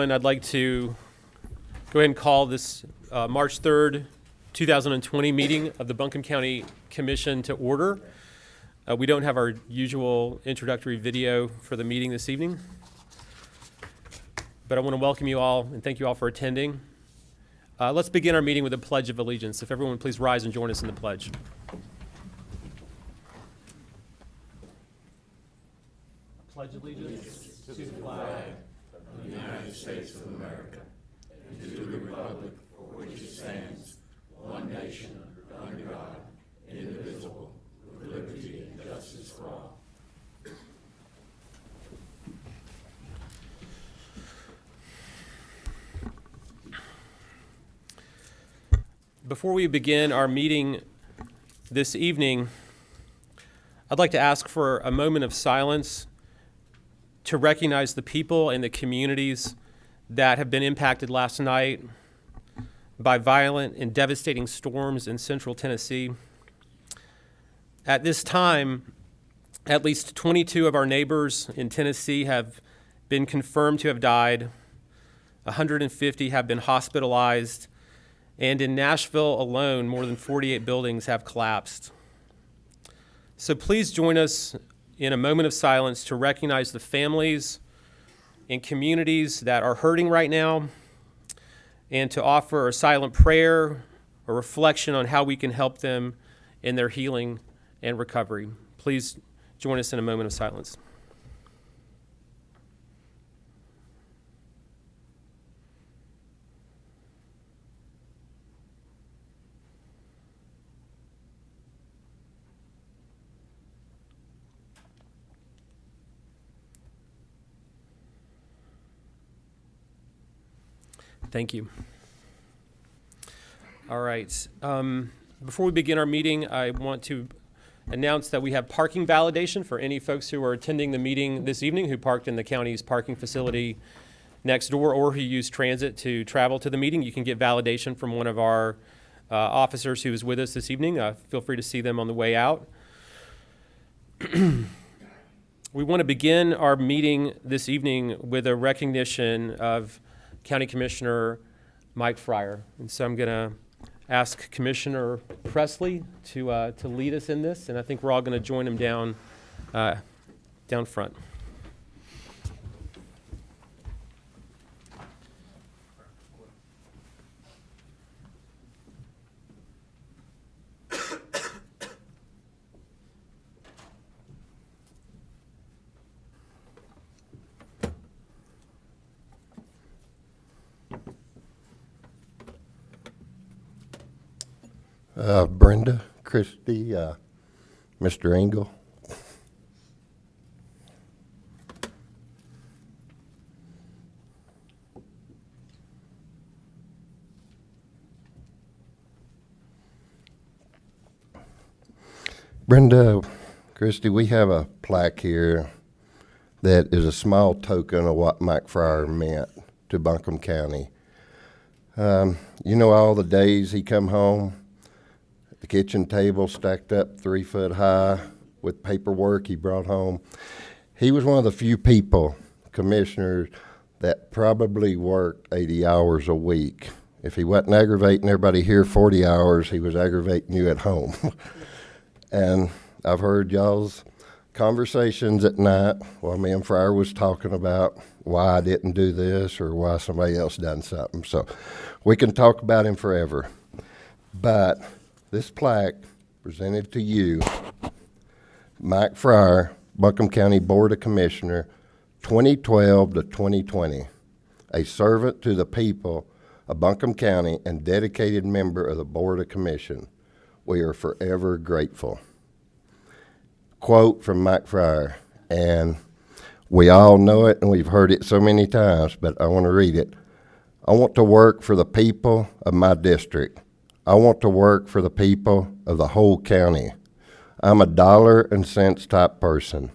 everyone. I'd like to go ahead and call this March 3rd, 2020 meeting of the Buncombe County Commission to order. We don't have our usual introductory video for the meeting this evening, but I want to welcome you all and thank you all for attending. Let's begin our meeting with a Pledge of Allegiance. If everyone please rise and join us in the pledge. Pledge allegiance to the flag of the United States of America and to the republic for which it stands, one nation, under God, indivisible, with liberty and justice for all. Before we begin our meeting this evening, I'd like to ask for a moment of silence to recognize the people and the communities that have been impacted last night by violent and devastating storms in central Tennessee. At this time, at least 22 of our neighbors in Tennessee have been confirmed to have died. 150 have been hospitalized. And in Nashville alone, more than 48 buildings have collapsed. So please join us in a moment of silence to recognize the families and communities that are hurting right now, and to offer a silent prayer or reflection on how we can help them in their healing and recovery. Please join us in a moment of silence. Thank you. All right. Before we begin our meeting, I want to announce that we have parking validation for any folks who are attending the meeting this evening who parked in the county's parking facility next door or who use transit to travel to the meeting. You can get validation from one of our officers who is with us this evening. Feel free to see them on the way out. We want to begin our meeting this evening with a recognition of County Commissioner Mike Fryer. And so I'm going to ask Commissioner Presley to lead us in this, and I think we're all going to join him down front. Brenda, Christy, Mr. Engel. Brenda, Christy, we have a plaque here that is a small token of what Mike Fryer meant to Buncombe County. You know, all the days he come home, the kitchen table stacked up 3 foot high with paperwork he brought home. He was one of the few people, commissioners, that probably worked 80 hours a week. If he wasn't aggravating everybody here 40 hours, he was aggravating you at home. And I've heard y'all's conversations at night while me and Fryer was talking about why I didn't do this or why somebody else done something. So we can talk about him forever. But this plaque presented to you, Mike Fryer, Buncombe County Board of Commissioner, 2012 to 2020, a servant to the people of Buncombe County and dedicated member of the Board of Commission. We are forever grateful. Quote from Mike Fryer, and we all know it and we've heard it so many times, but I want to read it. I want to work for the people of my district. I want to work for the people of the whole county. I'm a dollar and cents type person,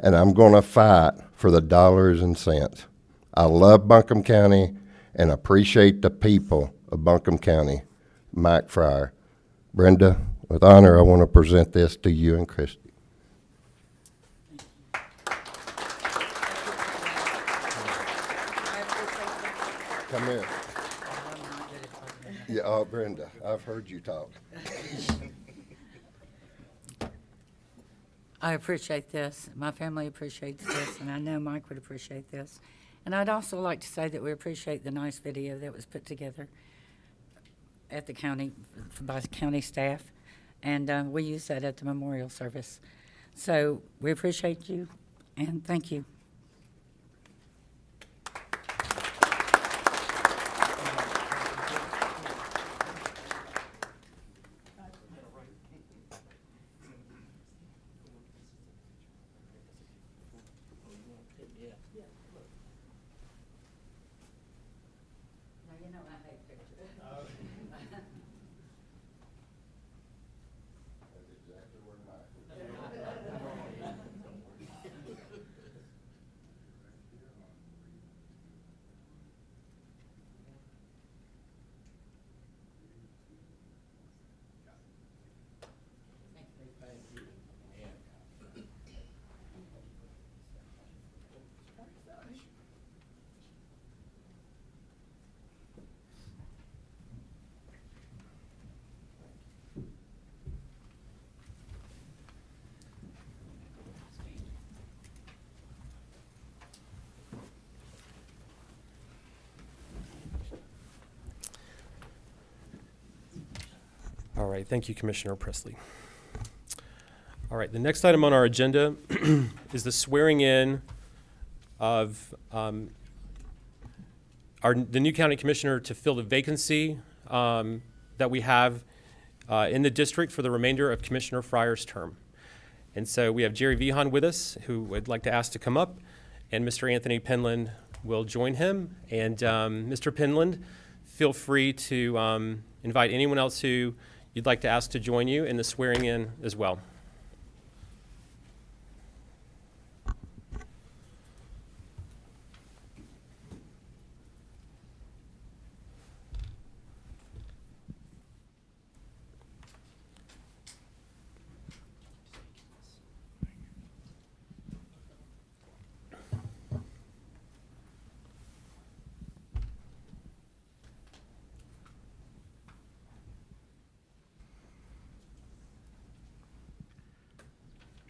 and I'm going to fight for the dollars and cents. I love Buncombe County and appreciate the people of Buncombe County. Mike Fryer. Brenda, with honor, I want to present this to you and Christy. come here. I'm not good at talking. Yeah, oh, Brenda, I've heard you talk. I appreciate this. My family appreciates this, and I know Mike would appreciate this. And I'd also like to say that we appreciate the nice video that was put together at the county, by county staff, and we use that at the memorial service. So we appreciate you, and thank you. Now, you know I hate pictures. All right, thank you, Commissioner Presley. All right, the next item on our agenda is the swearing in of the new county commissioner to fill the vacancy that we have in the district for the remainder of Commissioner Fryer's term. And so we have Jerry Vihan with us, who I'd like to ask to come up, and Mr. Anthony Penland will join him. And Mr. Penland, feel free to invite anyone else who you'd like to ask to join you in the swearing in as well.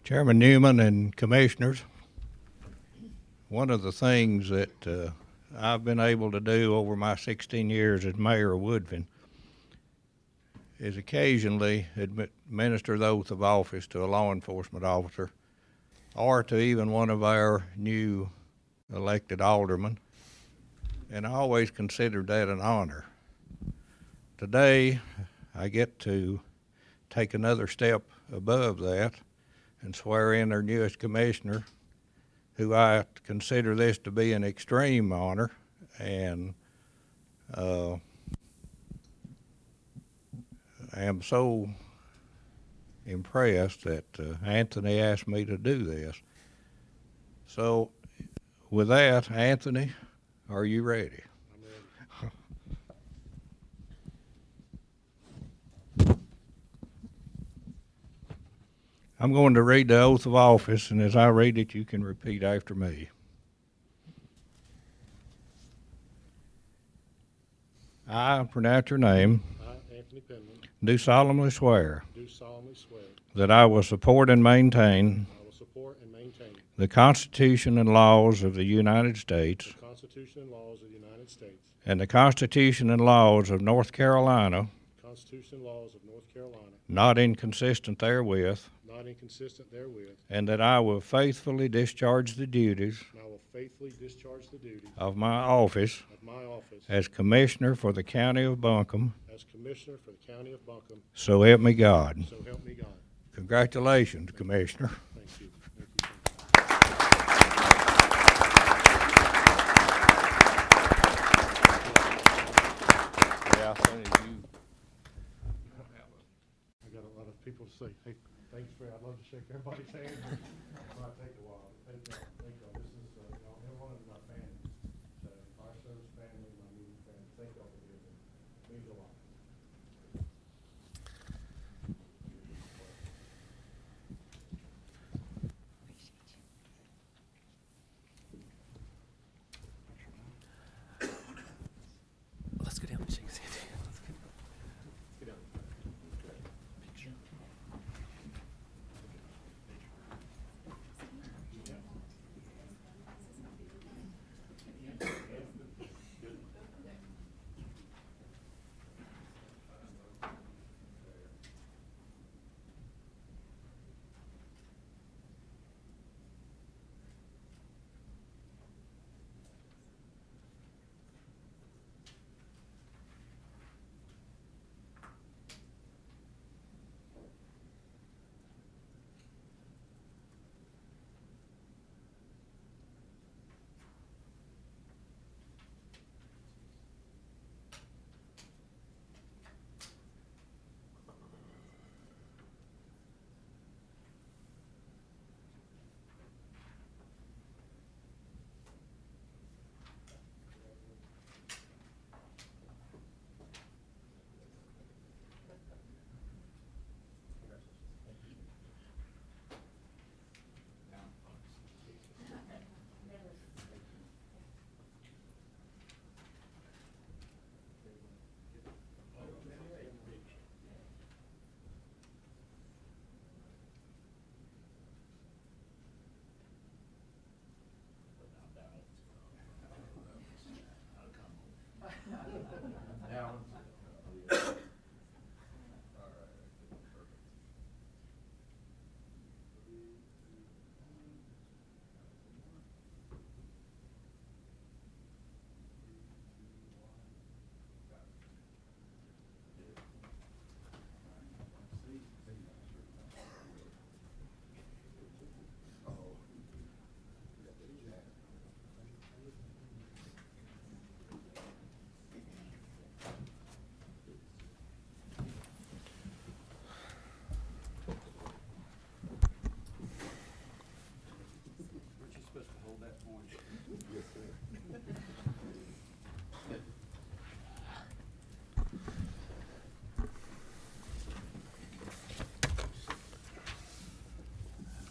Chairman Newman and Commissioners, one of the things that I've been able to do over my 16 years as mayor of Woodfin is occasionally administer the oath of office to a law enforcement officer or to even one of our new elected aldermen, and I always considered that an honor. Today, I get to take another step above that and swear in our newest commissioner, who I consider this to be an extreme honor, and I am so impressed that Anthony asked me to do this. So with that, Anthony, are you ready? I'm ready. I'm going to read the oath of office, and as I read it, you can repeat after me. I pronounce your name, I, Anthony Penland, do solemnly swear do solemnly swear that I will support and maintain I will support and maintain the Constitution and laws of the United States the Constitution and laws of the United States, and the Constitution and laws of North Carolina, the Constitution and laws of North Carolina, not inconsistent therewith, not inconsistent therewith, and that I will faithfully discharge the duties and I will faithfully discharge the duties of my office of my office as Commissioner for the County of Buncombe, as Commissioner for the County of Buncombe, so help me God. so help me God. Congratulations, Commissioner. Thank you. Thank you. Yeah, as soon as you. I got a lot of people to say, hey, thanks for, I'd love to shake everybody's hand. It might take a while, but thank y'all, thank y'all. This is, y'all, everyone is my family. So, our service family, my immediate family, thank y'all for being here. It means a lot.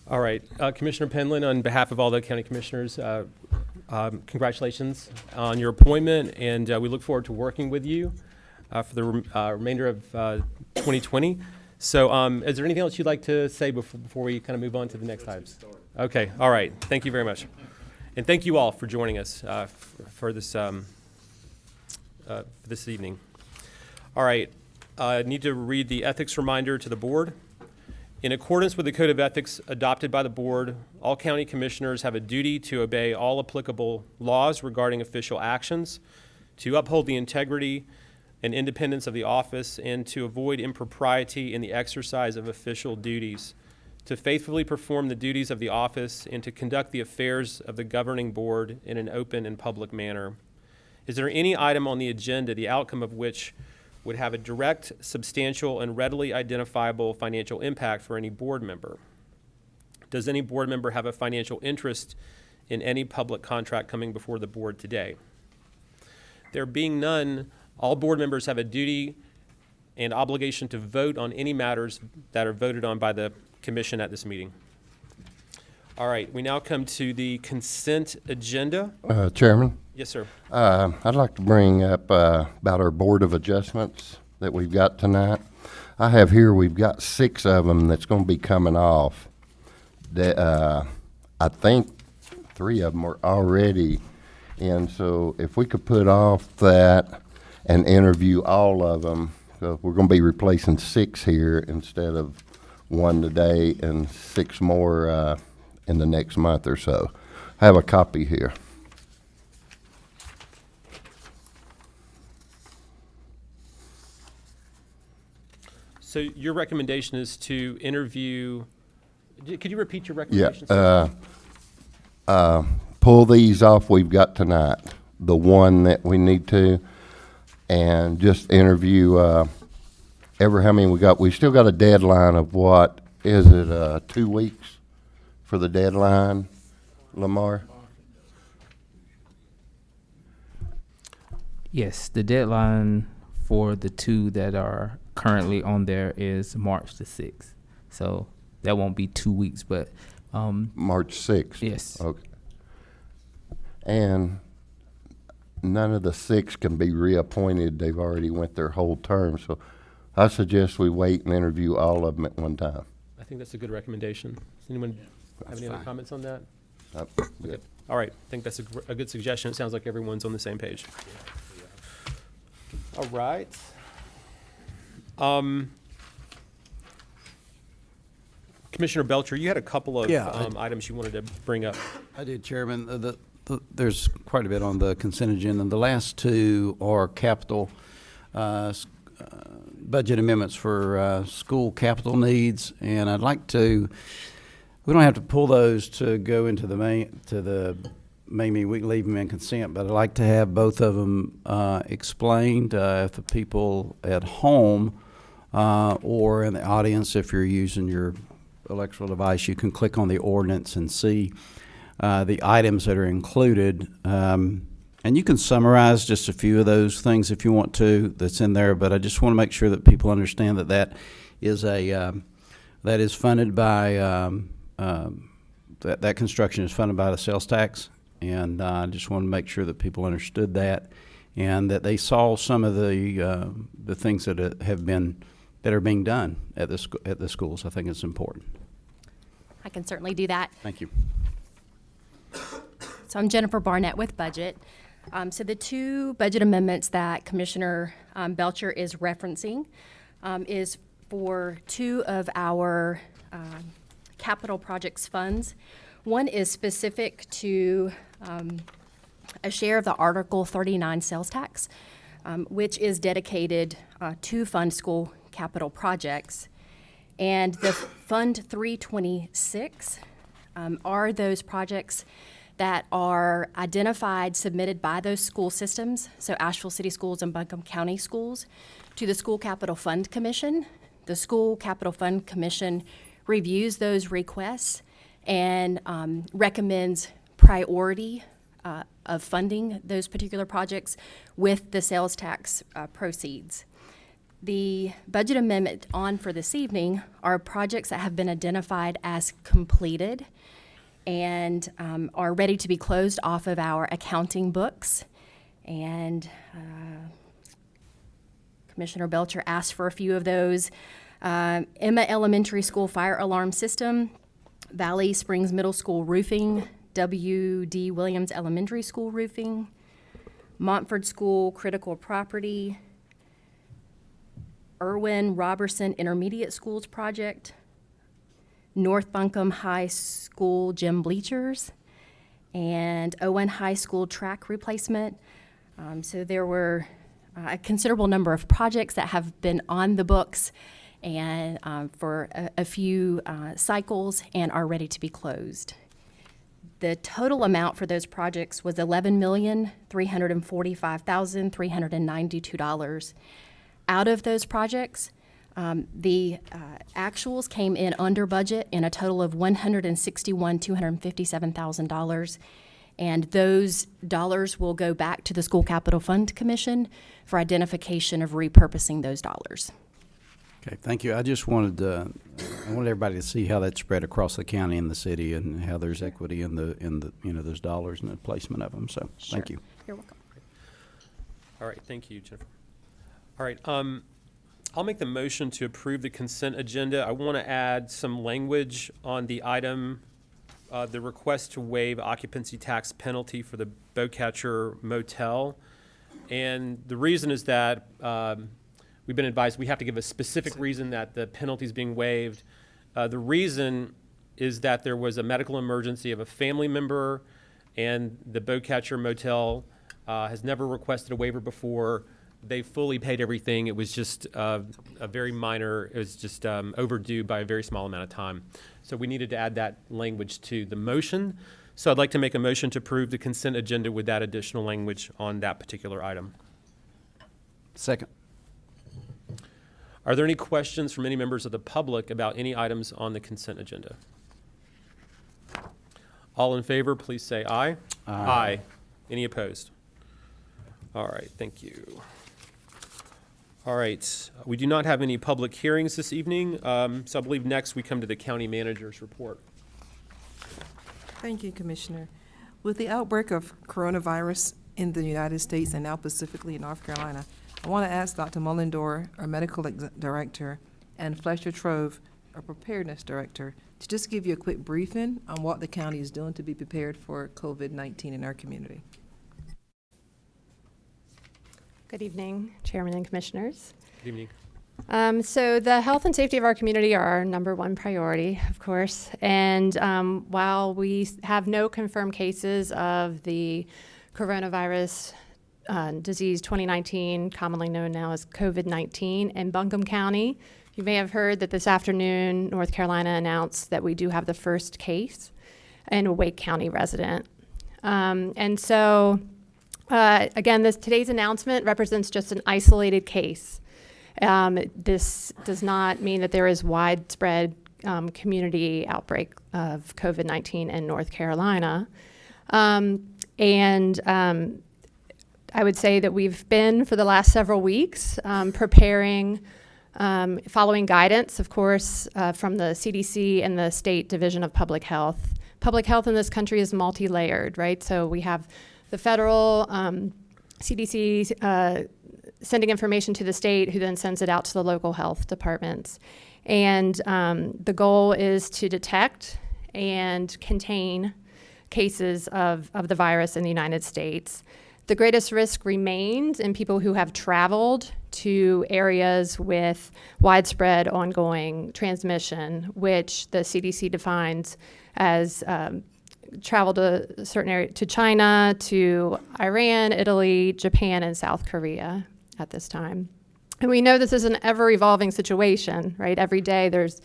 All right, Commissioner Penland, on behalf of all the county commissioners, congratulations on your appointment, and we look forward to working with you for the remainder of 2020. So is there anything else you'd like to say before we kind of move on to the next items? Okay, all right, thank you very much. And thank you all for joining us for this evening. All right, I need to read the ethics reminder to the board. In accordance with the Code of Ethics adopted by the board, all county commissioners have a duty to obey all applicable laws regarding official actions, to uphold the integrity and independence of the office, and to avoid impropriety in the exercise of official duties, to faithfully perform the duties of the office, and to conduct the affairs of the governing board in an open and public manner. Is there any item on the agenda, the outcome of which would have a direct, substantial, and readily identifiable financial impact for any board member? Does any board member have a financial interest in any public contract coming before the board today? There being none, all board members have a duty and obligation to vote on any matters that are voted on by the commission at this meeting. All right, we now come to the consent agenda. Chairman, Yes, sir. I'd like to bring up about our Board of Adjustments that we've got tonight. I have here, we've got 6 of them that's going to be coming off. That, I think 3 of them are already in, so if we could put off that and interview all of them, so we're going to be replacing 6 here instead of 1 today and 6 more in the next month or so. I have a copy here. So your recommendation is to interview, could you repeat your Yeah, recommendation? sir? pull these off we've got tonight, the one that we need to, and just interview how many we got. We still got a deadline of what, is it 2 weeks for the deadline, Lamar? Yes, the deadline for the 2 that are currently on there is March the 6th. So that won't be 2 weeks, but March 6th? yes. Okay. And none of the 6 can be reappointed. They've already went their whole term. So I suggest we wait and interview all of them at one time. I think that's a good recommendation. Does anyone have any other comments on that? Good. All right, I think that's a good suggestion. It sounds like everyone's on the same page. All right. Commissioner Belcher, you had a couple of items you wanted to bring up. I did, Chairman. There's quite a bit on the consent agenda. The last 2 are capital budget amendments for school capital needs, and I'd like to. We don't have to pull those to go into the main meeting. We can leave them in consent, but I'd like to have both of them explained. If the people at home or in the audience, if you're using your electrical device, you can click on the ordinance and see the items that are included. And you can summarize just a few of those things if you want to that's in there, but I just want to make sure that people understand that that is that is funded by that construction is funded by the sales tax, and I just want to make sure that people understood that and that they saw some of the things that are being done at the schools. I think it's important. I can certainly do that. Thank you. So I'm Jennifer Barnett with Budget. So the two budget amendments that Commissioner Belcher is referencing is for two of our capital projects funds. One is specific to a share of the Article 39 sales tax, which is dedicated to fund school capital projects. And the Fund 326 are those projects that are identified, submitted by those school systems, so Asheville City Schools and Buncombe County Schools, to the School Capital Fund Commission. The School Capital Fund Commission reviews those requests and recommends priority of funding those particular projects with the sales tax proceeds. The budget amendment on for this evening are projects that have been identified as completed and are ready to be closed off of our accounting books. And Commissioner Belcher asked for a few of those. Emma Elementary School Fire Alarm System, Valley Springs Middle School Roofing, W.D. Williams Elementary School Roofing, Montford School Critical Property, Irwin Robertson Intermediate Schools Project, North Buncombe High School gym bleachers, and Owen High School track replacement. So there were a considerable number of projects that have been on the books and for a few cycles and are ready to be closed. The total amount for those projects was $11,345,392. Out of those projects, the actuals came in under budget in a total of $161,257,000. And those dollars will go back to the School Capital Fund Commission for identification of repurposing those dollars. Okay, thank you. I just wanted I wanted everybody to see how that's spread across the county and the city, and how there's equity in the those dollars and the placement of them. So, thank you. You're welcome. All right, thank you, Jennifer. All right, I'll make the motion to approve the consent agenda. I want to add some language on the item, the request to waive occupancy tax penalty for the Bowcatcher Motel. And the reason is that we've been advised we have to give a specific reason that the penalty is being waived. The reason is that there was a medical emergency of a family member, and the Bowcatcher Motel has never requested a waiver before. They fully paid everything. It was just a very minor, it was just overdue by a very small amount of time. So we needed to add that language to the motion. So I'd like to make a motion to approve the consent agenda with that additional language on that particular item. Second. Are there any questions from any members of the public about any items on the consent agenda? All in favor, please say aye. Aye. Any opposed? All right, thank you. All right, we do not have any public hearings this evening, so I believe next we come to the county manager's report. Thank you, Commissioner. With the outbreak of coronavirus in the United States and now specifically in North Carolina, I want to ask Dr. Mullendore, our medical director, and Fletcher Trove, our preparedness director, to just give you a quick briefing on what the county is doing to be prepared for COVID-19 in our community. Good evening, Chairman and Commissioners. Good evening. So the health and safety of our community are our number one priority, of course. And while we have no confirmed cases of the coronavirus disease 2019, commonly known now as COVID-19, in Buncombe County, you may have heard that this afternoon, North Carolina announced that we do have the first case in a Wake County resident. And so, again, today's announcement represents just an isolated case. This does not mean that there is widespread community outbreak of COVID-19 in North Carolina. I would say that we've been, for the last several weeks, preparing, following guidance, of course, from the CDC and the State Division of Public Health. Public health in this country is multi-layered, right? So we have the federal CDC sending information to the state, who then sends it out to the local health departments. And the goal is to detect and contain cases of the virus in the United States. The greatest risk remains in people who have traveled to areas with widespread ongoing transmission, which the CDC defines as travel to a certain area, to China, to Iran, Italy, Japan, and South Korea at this time. And we know this is an ever-evolving situation, right? Every day there's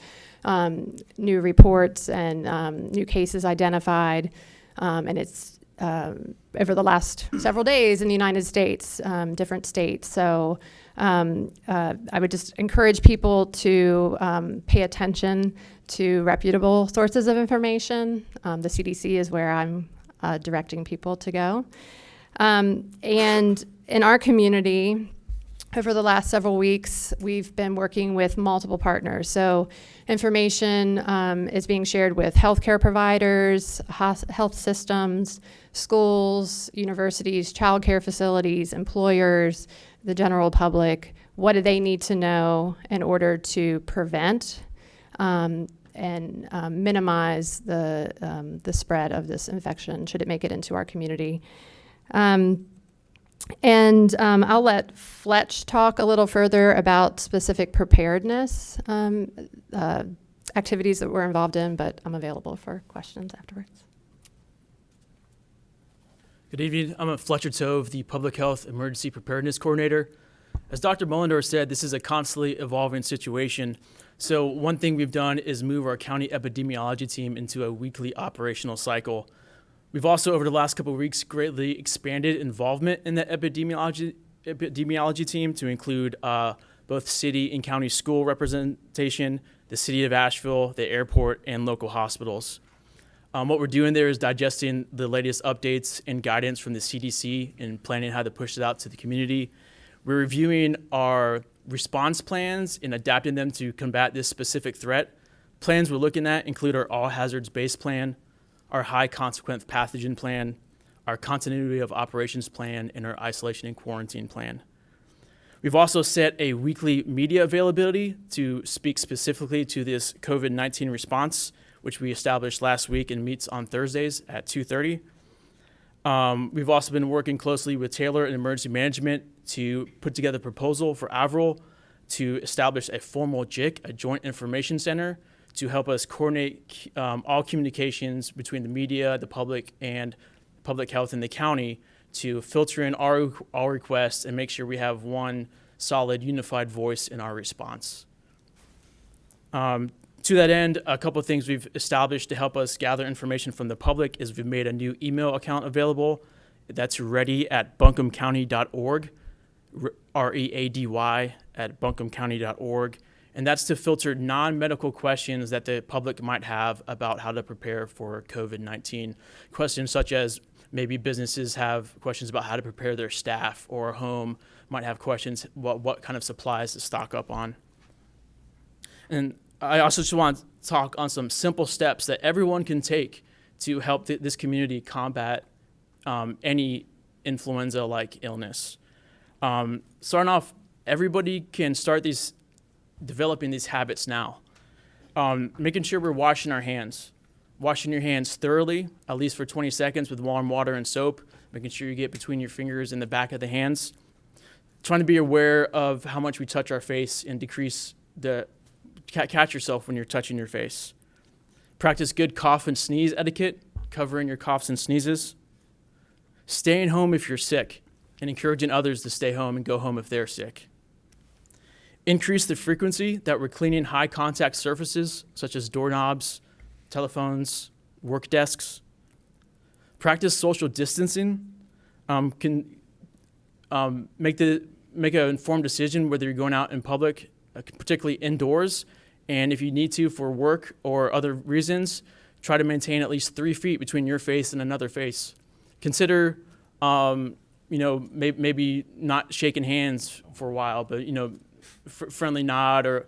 new reports and new cases identified, and it's over the last several days in the United States, different states. So I would just encourage people to pay attention to reputable sources of information. The CDC is where I'm directing people to go. And in our community, over the last several weeks, we've been working with multiple partners. So information is being shared with healthcare providers, health systems, schools, universities, childcare facilities, employers, the general public. What do they need to know in order to prevent and minimize the spread of this infection should it make it into our community? And I'll let Fletch talk a little further about specific preparedness activities that we're involved in, but I'm available for questions afterwards. Good evening. I'm Fletcher Tove, the Public Health Emergency Preparedness Coordinator. As Dr. Mullendorf said, this is a constantly evolving situation. So one thing we've done is move our county epidemiology team into a weekly operational cycle. We've also, over the last couple of weeks, greatly expanded involvement in the epidemiology team to include both city and county school representation, the city of Asheville, the airport, and local hospitals. What we're doing there is digesting the latest updates and guidance from the CDC and planning how to push it out to the community. We're reviewing our response plans and adapting them to combat this specific threat. Plans we're looking at include our all hazards base plan, our high consequence pathogen plan, our continuity of operations plan, and our isolation and quarantine plan. We've also set a weekly media availability to speak specifically to this COVID-19 response, which we established last week and meets on Thursdays at 2:30. We've also been working closely with Taylor and Emergency Management to put together a proposal for Avril to establish a formal JIC, a Joint Information Center, to help us coordinate all communications between the media, the public, and public health in the county to filter in all requests and make sure we have one solid, unified voice in our response. To that end, a couple of things we've established to help us gather information from the public is we've made a new email account available that's ready@buncombecounty.org, READY at buncombecounty.org. And that's to filter non-medical questions that the public might have about how to prepare for COVID-19. Questions such as maybe businesses have questions about how to prepare their staff, or a home might have questions what kind of supplies to stock up on. And I also just want to talk on some simple steps that everyone can take to help this community combat any influenza-like illness. Starting off, everybody can start developing these habits now. Making sure we're washing our hands. Washing your hands thoroughly, at least for 20 seconds with warm water and soap. Making sure you get between your fingers and the back of the hands. Trying to be aware of how much we touch our face and catch yourself when you're touching your face. Practice good cough and sneeze etiquette, covering your coughs and sneezes. Staying home if you're sick, and encouraging others to stay home and go home if they're sick. Increase the frequency that we're cleaning high contact surfaces such as doorknobs, telephones, work desks. Practice social distancing. Can make an informed decision whether you're going out in public, particularly indoors, and if you need to for work or other reasons, try to maintain at least 3 feet between your face and another face. Consider, maybe not shaking hands for a while, but friendly nod or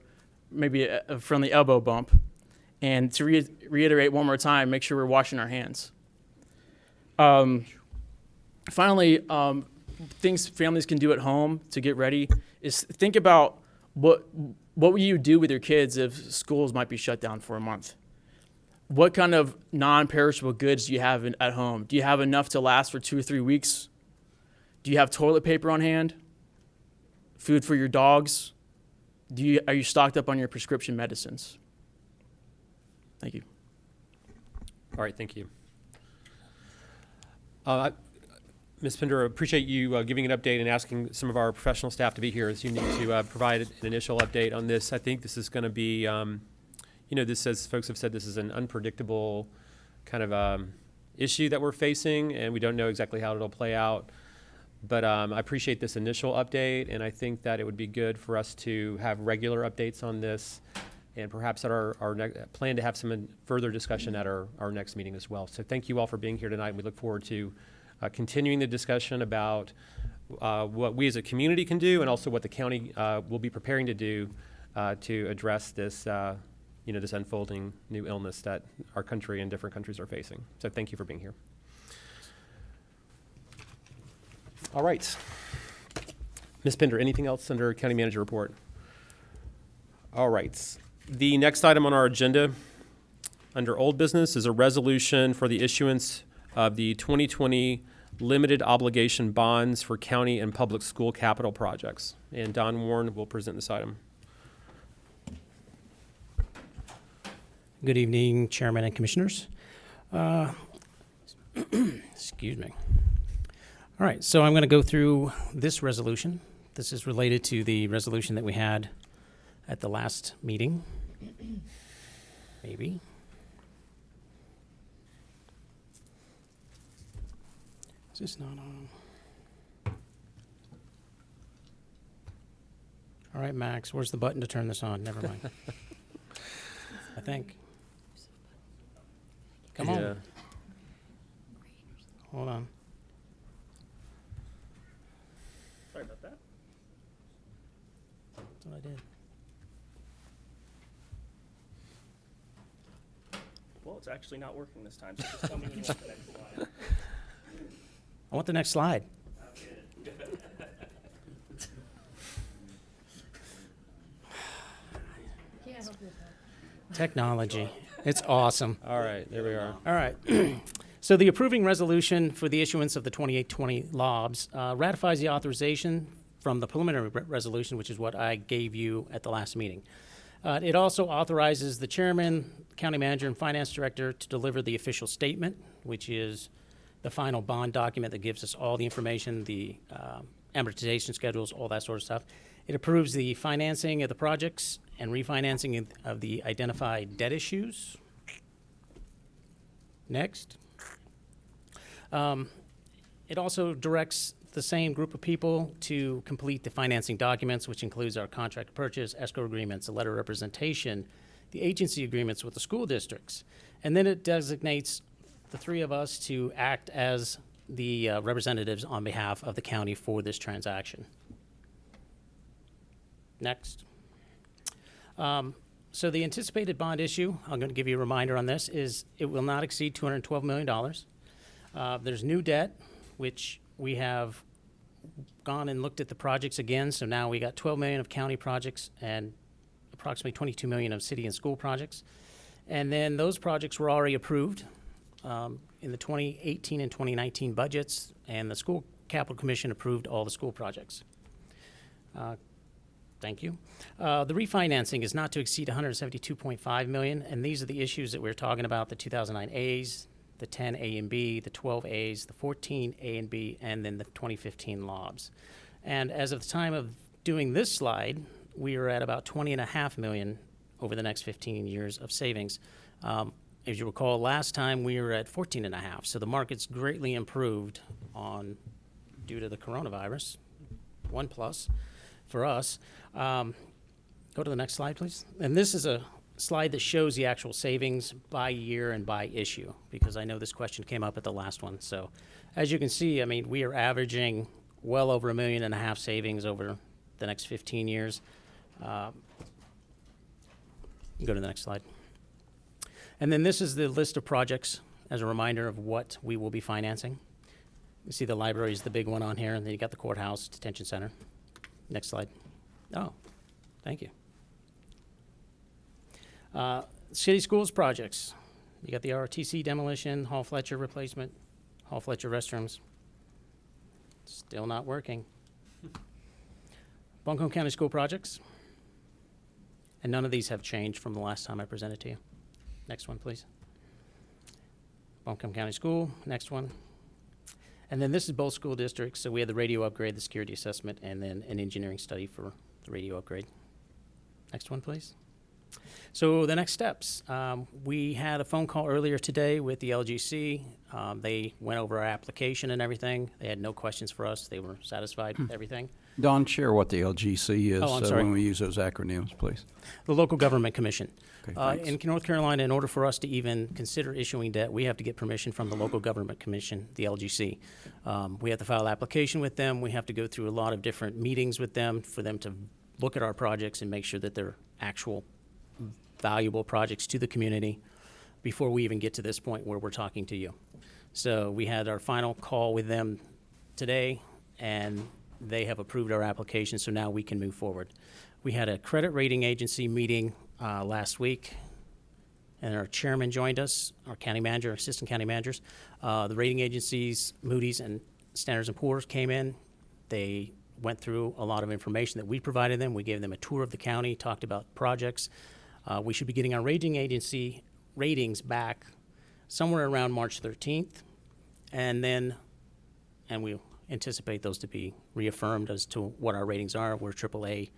maybe a friendly elbow bump. And to reiterate one more time, make sure we're washing our hands. Finally, things families can do at home to get ready is think about what will you do with your kids if schools might be shut down for a month? What kind of non-perishable goods do you have at home? Do you have enough to last for 2 or 3 weeks? Do you have toilet paper on hand? Food for your dogs? Are you stocked up on your prescription medicines? Thank you. All right, thank you. Ms. Pender, appreciate you giving an update and asking some of our professional staff to be here as you need to provide an initial update on this. I think this is going to be, this, as folks have said, this is an unpredictable kind of issue that we're facing, and we don't know exactly how it'll play out. But I appreciate this initial update, and I think that it would be good for us to have regular updates on this, and perhaps at our plan to have some further discussion at our next meeting as well. So thank you all for being here tonight. We look forward to continuing the discussion about what we as a community can do, and also what the county will be preparing to do to address this, this unfolding new illness that our country and different countries are facing. So thank you for being here. All right. Ms. Pender, anything else under County Manager Report? All right. The next item on our agenda under old business is a resolution for the issuance of the 2020 limited obligation bonds for county and public school capital projects. And Don Warren will present this item. Good evening, Chairman and Commissioners. Excuse me. All right, so I'm going to go through this resolution. This is related to the resolution that we had at the last meeting. Maybe. Is this not on? All right, Max, where's the button to turn this on? Never mind. I think. Come on. Hold on. Sorry about that. That's what I did. Well, it's actually not working this time, so just tell me when you want the next slide. I want the next slide. Technology. It's awesome. All right, there we are. All right. So the approving resolution for the issuance of the 2820 LOBs ratifies the authorization from the preliminary resolution, which is what I gave you at the last meeting. It also authorizes the chairman, county manager, and finance director to deliver the official statement, which is the final bond document that gives us all the information, the amortization schedules, all that sort of stuff. It approves the financing of the projects and refinancing of the identified debt issues. Next. It also directs the same group of people to complete the financing documents, which includes our contract purchase, escrow agreements, a letter of representation, the agency agreements with the school districts. And then it designates the three of us to act as the representatives on behalf of the county for this transaction. Next. So the anticipated bond issue, I'm going to give you a reminder on this, is it will not exceed $212 million. There's new debt, which we have gone and looked at the projects again. So now we got 12 million of county projects and approximately 22 million of city and school projects. And then those projects were already approved in the 2018 and 2019 budgets, and the School Capital Commission approved all the school projects. Thank you. The refinancing is not to exceed 172.5 million, and these are the issues that we're talking about: the 2009 A's, the 10 A and B, the 12 A's, the 14 A and B, and then the 2015 LOBs. And as of the time of doing this slide, we are at about 20.5 million over the next 15 years of savings. As you recall, last time we were at 14.5, so the market's greatly improved due to the coronavirus. 1+ for us. Go to the next slide, please. And this is a slide that shows the actual savings by year and by issue, because I know this question came up at the last one. So as you can see, I mean, we are averaging well over $1.5 million savings over the next 15 years. Go to the next slide. And then this is the list of projects as a reminder of what we will be financing. You see the library is the big one on here, and then you got the courthouse, detention center. Next slide. Oh, thank you. City schools projects. You got the ROTC demolition, Hall Fletcher replacement, Hall Fletcher restrooms. Still not working. Buncombe County School projects. And none of these have changed from the last time I presented to you. Next one, please. Buncombe County School, next one. And then this is both school districts. So we had the radio upgrade, the security assessment, and then an engineering study for the radio upgrade. Next one, please. So the next steps. We had a phone call earlier today with the LGC. They went over our application and everything. They had no questions for us. They were satisfied with everything. Don, share what the LGC is Oh, I'm sorry. when we use those acronyms, please. The Local Government Commission. Okay, thanks. In North Carolina, in order for us to even consider issuing debt, we have to get permission from the Local Government Commission, the LGC. We have to file an application with them. We have to go through a lot of different meetings with them for them to look at our projects and make sure that they're actual valuable projects to the community before we even get to this point where we're talking to you. So we had our final call with them today, and they have approved our application, so now we can move forward. We had a credit rating agency meeting last week, and our chairman joined us, our county manager, assistant county managers. The rating agencies, Moody's and Standards & Poor's, came in. They went through a lot of information that we provided them. We gave them a tour of the county, talked about projects. We should be getting our rating agency ratings back somewhere around March 13th, and we anticipate those to be reaffirmed as to what our ratings are. We're AAA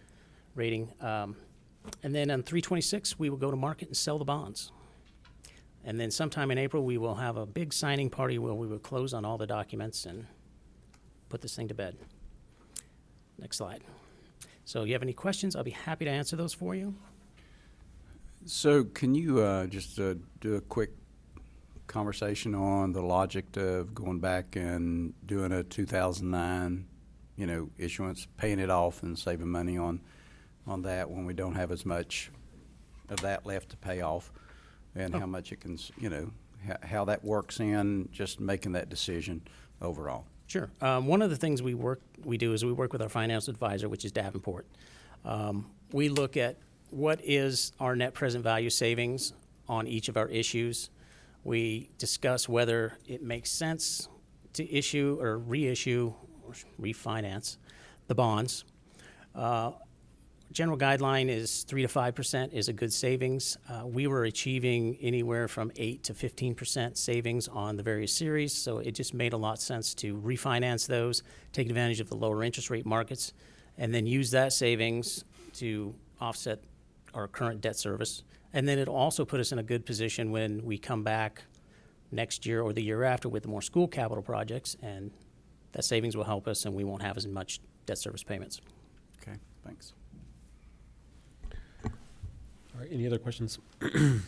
rating. And then on 3/26, we will go to market and sell the bonds. And then sometime in April, we will have a big signing party where we will close on all the documents and put this thing to bed. Next slide. So you have any questions, I'll be happy to answer those for you. So can you just do a quick conversation on the logic of going back and doing a 2009, issuance, paying it off and saving money on that when we don't have as much of that left to pay off, and how much it can, how that works in just making that decision overall? Sure. One of the things we do is we work with our financial advisor, which is Davenport. We look at what is our net present value savings on each of our issues. We discuss whether it makes sense to issue or reissue or refinance the bonds. General guideline is 3 to 5% is a good savings. We were achieving anywhere from 8 to 15% savings on the various series, so it just made a lot of sense to refinance those, take advantage of the lower interest rate markets, and then use that savings to offset our current debt service. And then it'll also put us in a good position when we come back next year or the year after with more school capital projects, and that savings will help us and we won't have as much debt service payments. Okay, thanks. All right, any other questions? Is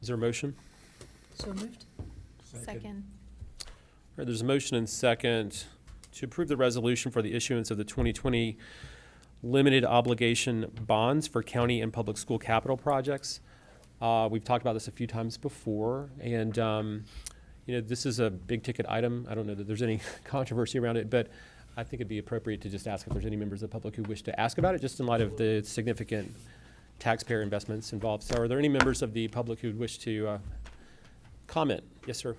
there a motion? So moved. Second. All right, there's a motion and second to approve the resolution for the issuance of the 2020 limited obligation bonds for county and public school capital projects. We've talked about this a few times before, and this is a big ticket item. I don't know that there's any controversy around it, but I think it'd be appropriate to just ask if there's any members of the public who wish to ask about it, just in light of the significant taxpayer investments involved. So are there any members of the public who wish to comment? Yes, sir.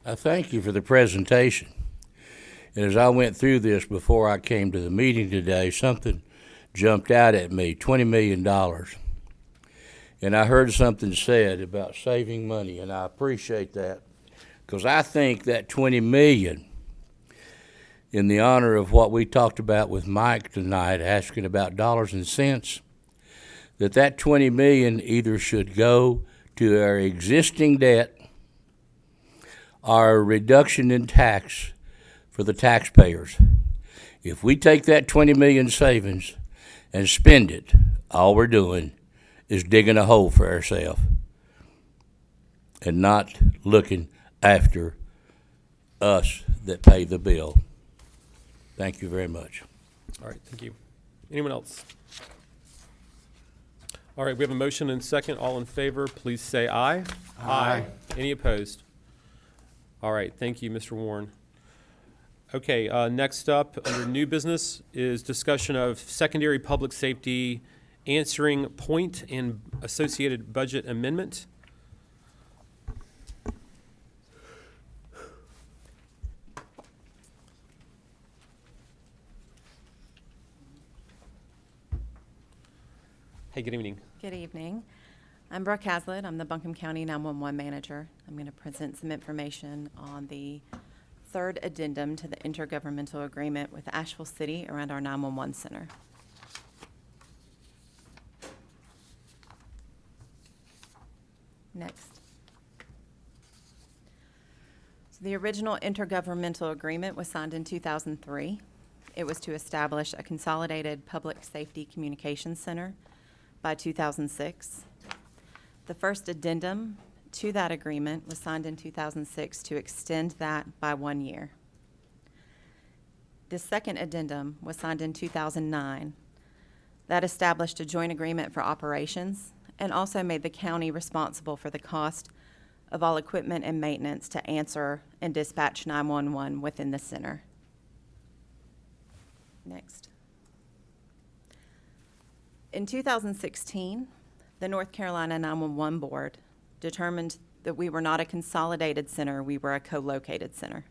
I thank you for the presentation. And as I went through this before I came to the meeting today, something jumped out at me, $20 million. And I heard something said about saving money, and I appreciate that, because I think that $20 million, in the honor of what we talked about with Mike tonight, asking about dollars and cents, that $20 million either should go to our existing debt, our reduction in tax for the taxpayers. If we take that 20 million savings and spend it, all we're doing is digging a hole for ourselves and not looking after us that pay the bill. Thank you very much. All right, thank you. Anyone else? All right, we have a motion and second. All in favor, please say aye. Aye. Any opposed? All right, thank you, Mr. Warren. Okay, next up, under new business, is discussion of secondary public safety answering point and associated budget amendment. Hey, good evening. Good evening. I'm Brooke Hazlitt. I'm the Buncombe County 911 manager. I'm going to present some information on the third addendum to the intergovernmental agreement with Asheville City around our 911 center. Next. So the original intergovernmental agreement was signed in 2003. It was to establish a consolidated public safety communications center by 2006. The first addendum to that agreement was signed in 2006 to extend that by 1 year. The second addendum was signed in 2009. That established a joint agreement for operations and also made the county responsible for the cost of all equipment and maintenance to answer and dispatch 911 within the center. Next. In 2016, the North Carolina 911 Board determined that we were not a consolidated center, we were a co-located center.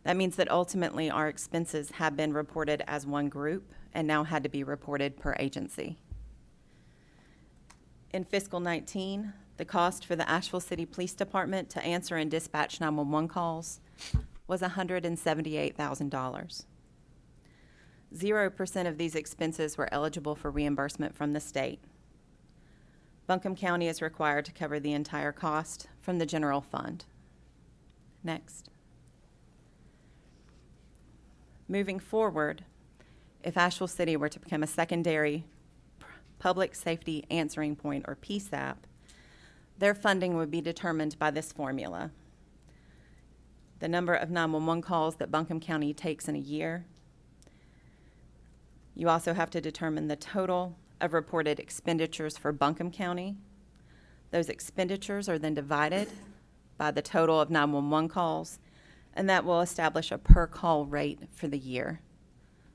That means that ultimately our expenses have been reported as one group and now had to be reported per agency. In fiscal 19, the cost for the Asheville City Police Department to answer and dispatch 911 calls was $178,000. 0% of these expenses were eligible for reimbursement from the state. Buncombe County is required to cover the entire cost from the general fund. Next. Moving forward, if Asheville City were to become a secondary public safety answering point, or PSAP, their funding would be determined by this formula: the number of 911 calls that Buncombe County takes in a year. You also have to determine the total of reported expenditures for Buncombe County. Those expenditures are then divided by the total of 911 calls, and that will establish a per call rate for the year.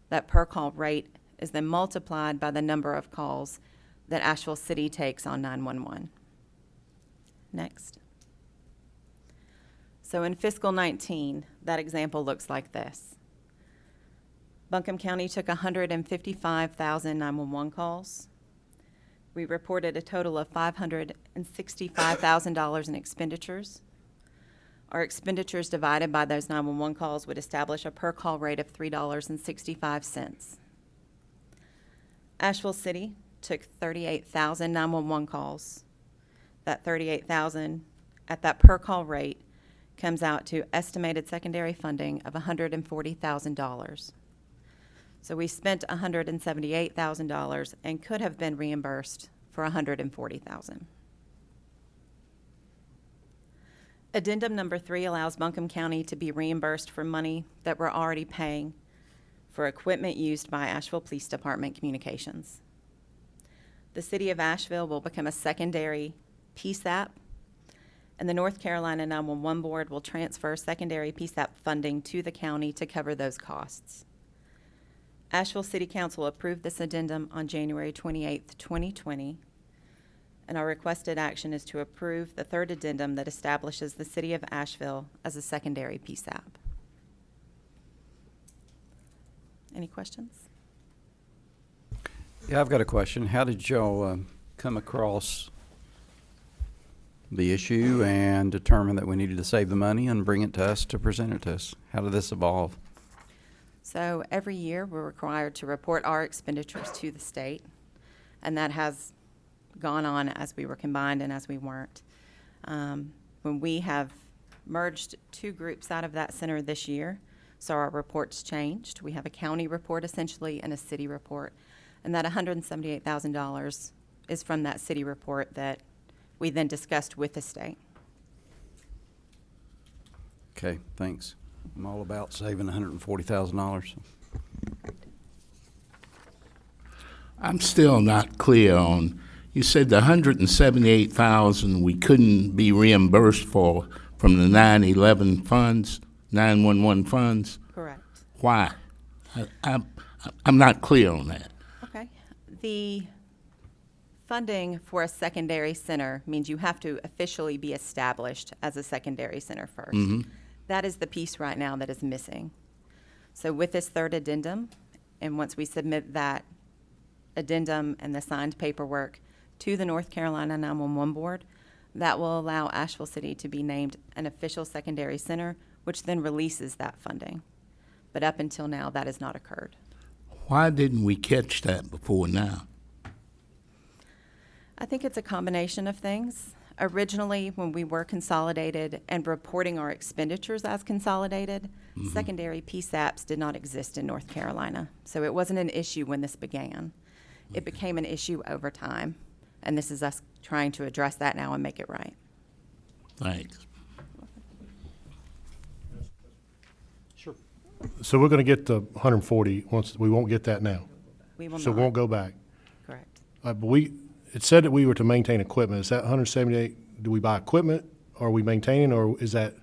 That per call rate is then multiplied by the number of calls that Asheville City takes on 911. Next. So in fiscal 19, that example looks like this. Buncombe County took 155,000 911 calls. We reported a total of $565,000 in expenditures. Our expenditures divided by those 911 calls would establish a per call rate of $3.65. Asheville City took 38,000 911 calls. That 38,000 at that per call rate comes out to estimated secondary funding of $140,000. So we spent $178,000 and could have been reimbursed for $140,000. Addendum number 3 allows Buncombe County to be reimbursed for money that we're already paying for equipment used by Asheville Police Department Communications. The City of Asheville will become a secondary PSAP, and the North Carolina 911 Board will transfer secondary PSAP funding to the county to cover those costs. Asheville City Council approved this addendum on January 28th, 2020, and our requested action is to approve the third addendum that establishes the City of Asheville as a secondary PSAP. Any questions? Yeah, I've got a question. How did y'all come across the issue and determine that we needed to save the money and bring it to us to present it to us? How did this evolve? So every year, we're required to report our expenditures to the state, and that has gone on as we were combined and as we weren't. When we have merged 2 groups out of that center this year, so our reports changed. We have a county report essentially and a city report, and that $178,000 is from that city report that we then discussed with the state. Okay, thanks. I'm all about saving $140,000. I'm still not clear on, you said the 178,000 we couldn't be reimbursed for from the 911 funds, 911 funds? Correct. Why? I'm not clear on that. Okay. The funding for a secondary center means you have to officially be established as a secondary center first. That is the piece right now that is missing. So with this third addendum, and once we submit that addendum and the signed paperwork to the North Carolina 911 Board, that will allow Asheville City to be named an official secondary center, which then releases that funding. But up until now, that has not occurred. Why didn't we catch that before now? I think it's a combination of things. Originally, when we were consolidated and reporting our expenditures as consolidated, secondary PSAPs did not exist in North Carolina. So it wasn't an issue when this began. It became an issue over time. And this is us trying to address that now and make it right. Thanks. Sure. So we're gonna get the 140 once, we won't get that now. We will So it not. won't go back. Correct. But it said that we were to maintain equipment. Is that 178, do we buy equipment? Or are we maintaining, or is that,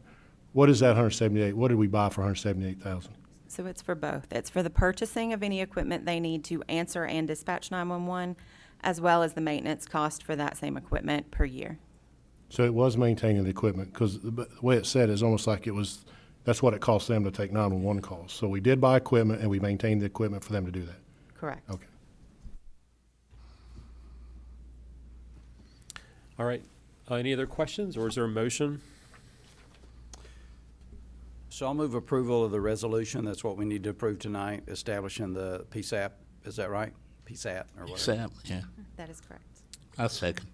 what is that 178? What did we buy for 178,000? So it's for both. It's for the purchasing of any equipment they need to answer and dispatch 911, as well as the maintenance cost for that same equipment per year. So it was maintaining the equipment, because the way it said is almost like it was, that's what it cost them to take 911 calls. So we did buy equipment, and we maintained the equipment for them to do that. Correct. Okay. All right. Any other questions, or is there a motion? So I'll move approval of the resolution. That's what we need to approve tonight, establishing the PSAP. Is that right? PSAP or whatever. Sam, yeah. That is correct. I second.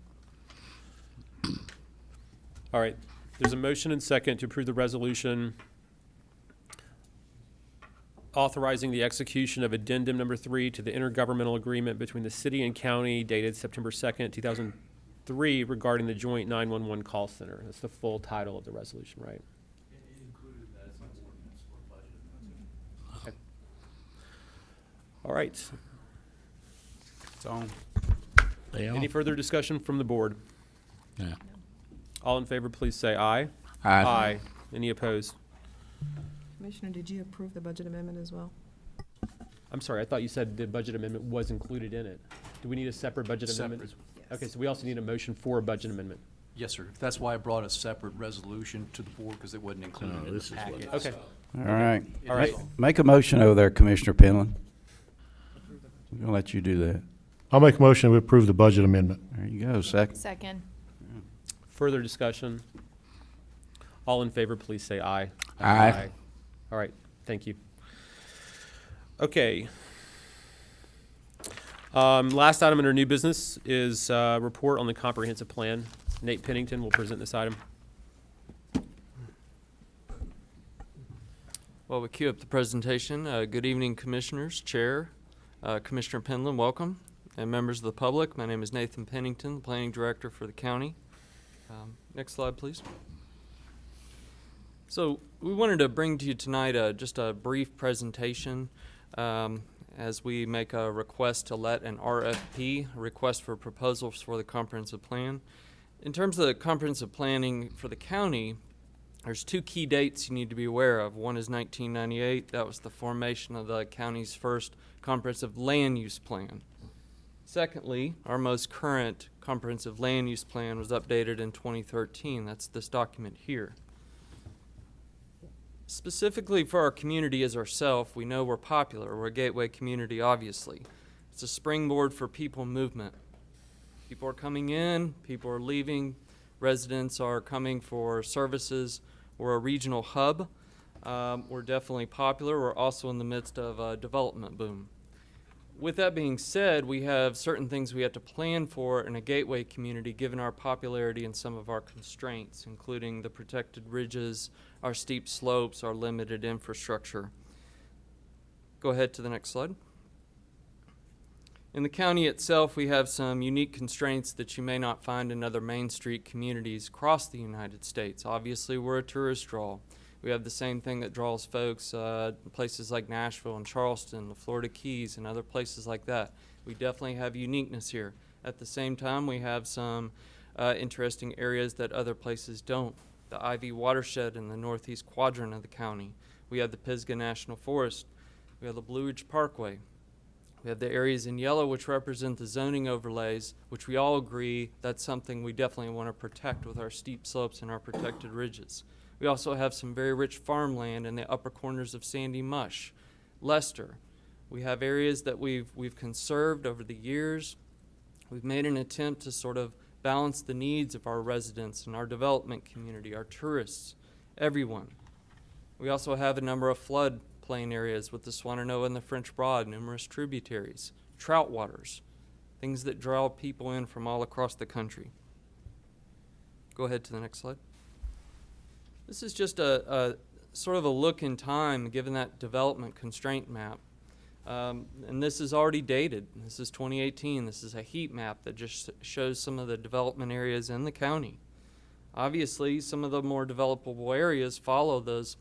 All right. There's a motion and second to approve the resolution authorizing the execution of addendum number 3 to the intergovernmental agreement between the city and county dated September 2nd, 2003 regarding the joint 911 call center. That's the full title of the resolution, right? It included that as an ordinance for budget. Okay. All right. It's on. Any further discussion from the board? Yeah. All in favor, please say aye. Aye. Any opposed? Commissioner, did you approve the budget amendment as well? I'm sorry, I thought you said the budget amendment was included in it. Do we need a separate budget amendment? Okay, so we also need a motion for a budget amendment. Yes, sir. That's why I brought a separate resolution to the board, because it wasn't included in this the is what- packet. Okay. All right. All right. Make a motion over there, Commissioner Penland. I'm gonna let you do that. I'll make a motion to approve the budget amendment. There you go, second. Second. Further discussion? All in favor, please say aye. Aye. All right, thank you. Okay. Last item under new business is report on the comprehensive plan. Nate Pennington will present this item. Well, we queue up the presentation. Good evening, Commissioners, Chair, Commissioner Penland, welcome, and members of the public. My name is Nathan Pennington, the Planning Director for the county. Next slide, please. So we wanted to bring to you tonight just a brief presentation as we make a request to let an RFP, request for proposals for the comprehensive plan. In terms of the comprehensive planning for the county, there's two key dates you need to be aware of. One is 1998. That was the formation of the county's first comprehensive land use plan. Secondly, our most current comprehensive land use plan was updated in 2013. That's this document here. Specifically for our community as ourselves, we know we're popular. We're a gateway community, obviously. It's a springboard for people movement. People are coming in, people are leaving, residents are coming for services. We're a regional hub. We're definitely popular. We're also in the midst of a development boom. With that being said, we have certain things we have to plan for in a gateway community given our popularity and some of our constraints, including the protected ridges, our steep slopes, our limited infrastructure. Go ahead to the next slide. In the county itself, we have some unique constraints that you may not find in other Main Street communities across the United States. Obviously, we're a tourist draw. We have the same thing that draws folks places like Nashville and Charleston, the Florida Keys, and other places like that. We definitely have uniqueness here. At the same time, we have some interesting areas that other places don't. The Ivy watershed in the northeast quadrant of the county. We have the Pisgah National Forest. We have the Blue Ridge Parkway. We have the areas in yellow which represent the zoning overlays, which we all agree that's something we definitely want to protect with our steep slopes and our protected ridges. We also have some very rich farmland in the upper corners of Sandy Mush, Lester. We have areas that we've conserved over the years. We've made an attempt to sort of balance the needs of our residents and our development community, our tourists, everyone. We also have a number of floodplain areas with the Swannanoa and the French Broad, numerous tributaries, trout waters, things that draw people in from all across the country. Go ahead to the next slide. This is just a sort of a look in time given that development constraint map. And this is already dated. This is 2018. This is a heat map that just shows some of the development areas in the county. Obviously, some of the more developable areas follow those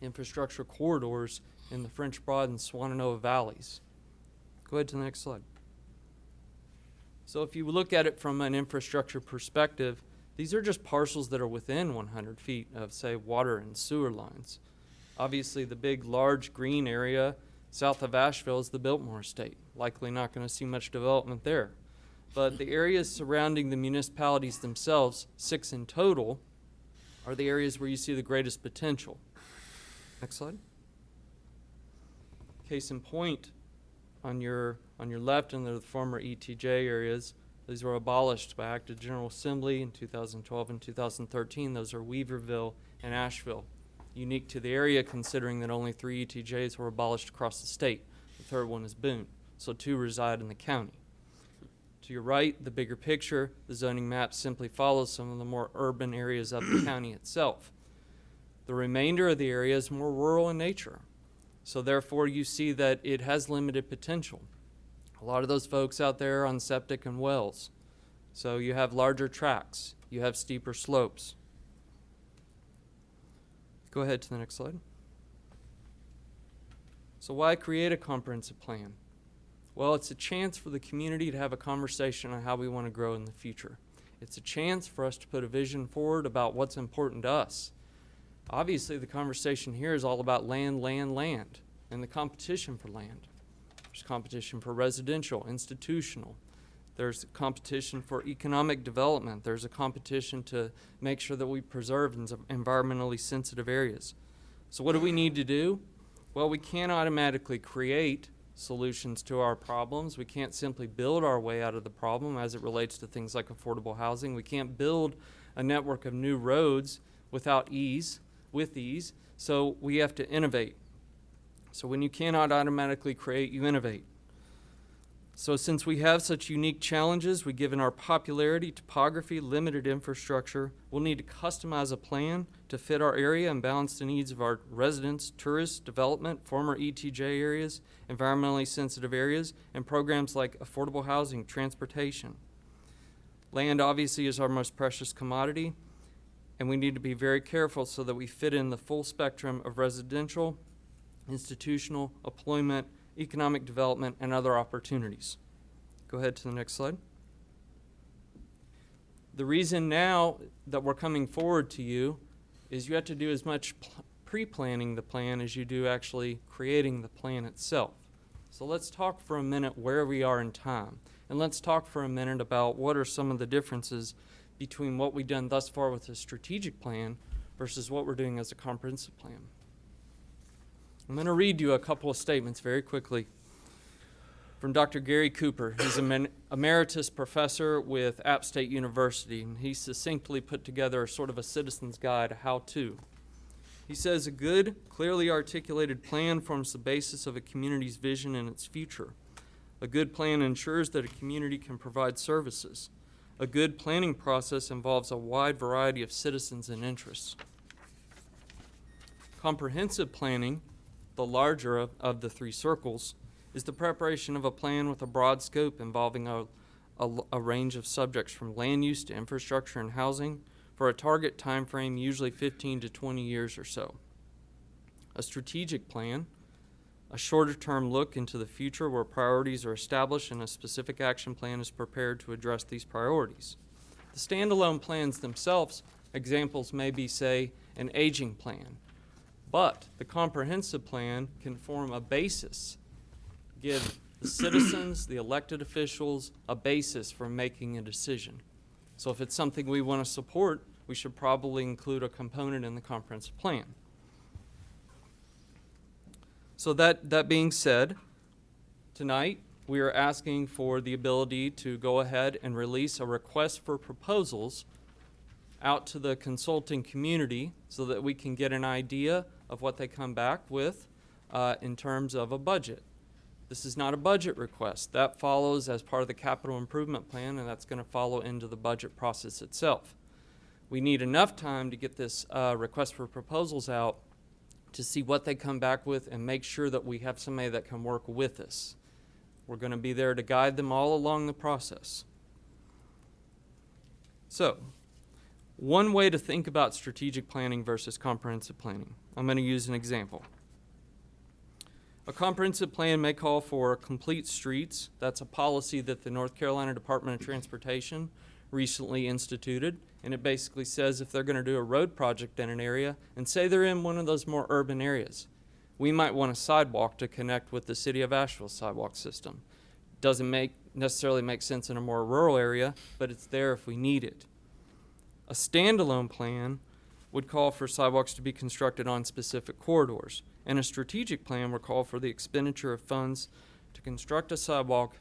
infrastructure corridors in the French Broad and Swannanoa valleys. Go ahead to the next slide. So if you look at it from an infrastructure perspective, these are just parcels that are within 100 feet of, say, water and sewer lines. Obviously, the big, large green area south of Asheville is the Biltmore Estate. Likely not going to see much development there. But the areas surrounding the municipalities themselves, 6 in total, are the areas where you see the greatest potential. Next slide. Case in point, on your left in the former ETJ areas, these were abolished by Act of General Assembly in 2012 and 2013. Those are Weaverville and Asheville. Unique to the area considering that only 3 ETJs were abolished across the state. The third one is Boone, so 2 reside in the county. To your right, the bigger picture, the zoning map simply follows some of the more urban areas of the county itself. The remainder of the area is more rural in nature, so therefore you see that it has limited potential. A lot of those folks out there are on septic and wells, so you have larger tracts, you have steeper slopes. Go ahead to the next slide. So why create a comprehensive plan? Well, it's a chance for the community to have a conversation on how we want to grow in the future. It's a chance for us to put a vision forward about what's important to us. Obviously, the conversation here is all about land, land, land, and the competition for land. There's competition for residential, institutional. There's competition for economic development. There's a competition to make sure that we preserve environmentally sensitive areas. So what do we need to do? Well, we can't automatically create solutions to our problems. We can't simply build our way out of the problem as it relates to things like affordable housing. We can't build a network of new roads with ease. So we have to innovate. So when you cannot automatically create, you innovate. So since we have such unique challenges, given our popularity, topography, limited infrastructure, we'll need to customize a plan to fit our area and balance the needs of our residents, tourists, development, former ETJ areas, environmentally sensitive areas, and programs like affordable housing, transportation. Land obviously is our most precious commodity, and we need to be very careful so that we fit in the full spectrum of residential, institutional, employment, economic development, and other opportunities. Go ahead to the next slide. The reason now that we're coming forward to you is you have to do as much pre-planning the plan as you do actually creating the plan itself. So let's talk for a minute where we are in time. And let's talk for a minute about what are some of the differences between what we've done thus far with a strategic plan versus what we're doing as a comprehensive plan. I'm going to read you a couple of statements very quickly from Dr. Gary Cooper. He's an emeritus professor with App State University, and he succinctly put together sort of a citizen's guide, a how-to. He says, a good, clearly articulated plan forms the basis of a community's vision and its future. A good plan ensures that a community can provide services. A good planning process involves a wide variety of citizens and interests. Comprehensive planning, the larger of the 3 circles, is the preparation of a plan with a broad scope involving a range of subjects from land use to infrastructure and housing for a target time frame, usually 15 to 20 years or so. A strategic plan, a shorter-term look into the future where priorities are established and a specific action plan is prepared to address these priorities. The standalone plans themselves, examples may be, say, an aging plan. But the comprehensive plan can form a basis, give the citizens, the elected officials, a basis for making a decision. So if it's something we want to support, we should probably include a component in the comprehensive plan. So that being said, tonight we are asking for the ability to go ahead and release a request for proposals out to the consulting community so that we can get an idea of what they come back with in terms of a budget. This is not a budget request. That follows as part of the capital improvement plan, and that's going to follow into the budget process itself. We need enough time to get this request for proposals out to see what they come back with and make sure that we have somebody that can work with us. We're going to be there to guide them all along the process. So, one way to think about strategic planning versus comprehensive planning. I'm going to use an example. A comprehensive plan may call for complete streets. That's a policy that the North Carolina Department of Transportation recently instituted, and it basically says if they're going to do a road project in an area, and say they're in one of those more urban areas, we might want a sidewalk to connect with the City of Asheville's sidewalk system. Doesn't necessarily make sense in a more rural area, but it's there if we need it. A standalone plan would call for sidewalks to be constructed on specific corridors, and a strategic plan would call for the expenditure of funds to construct a sidewalk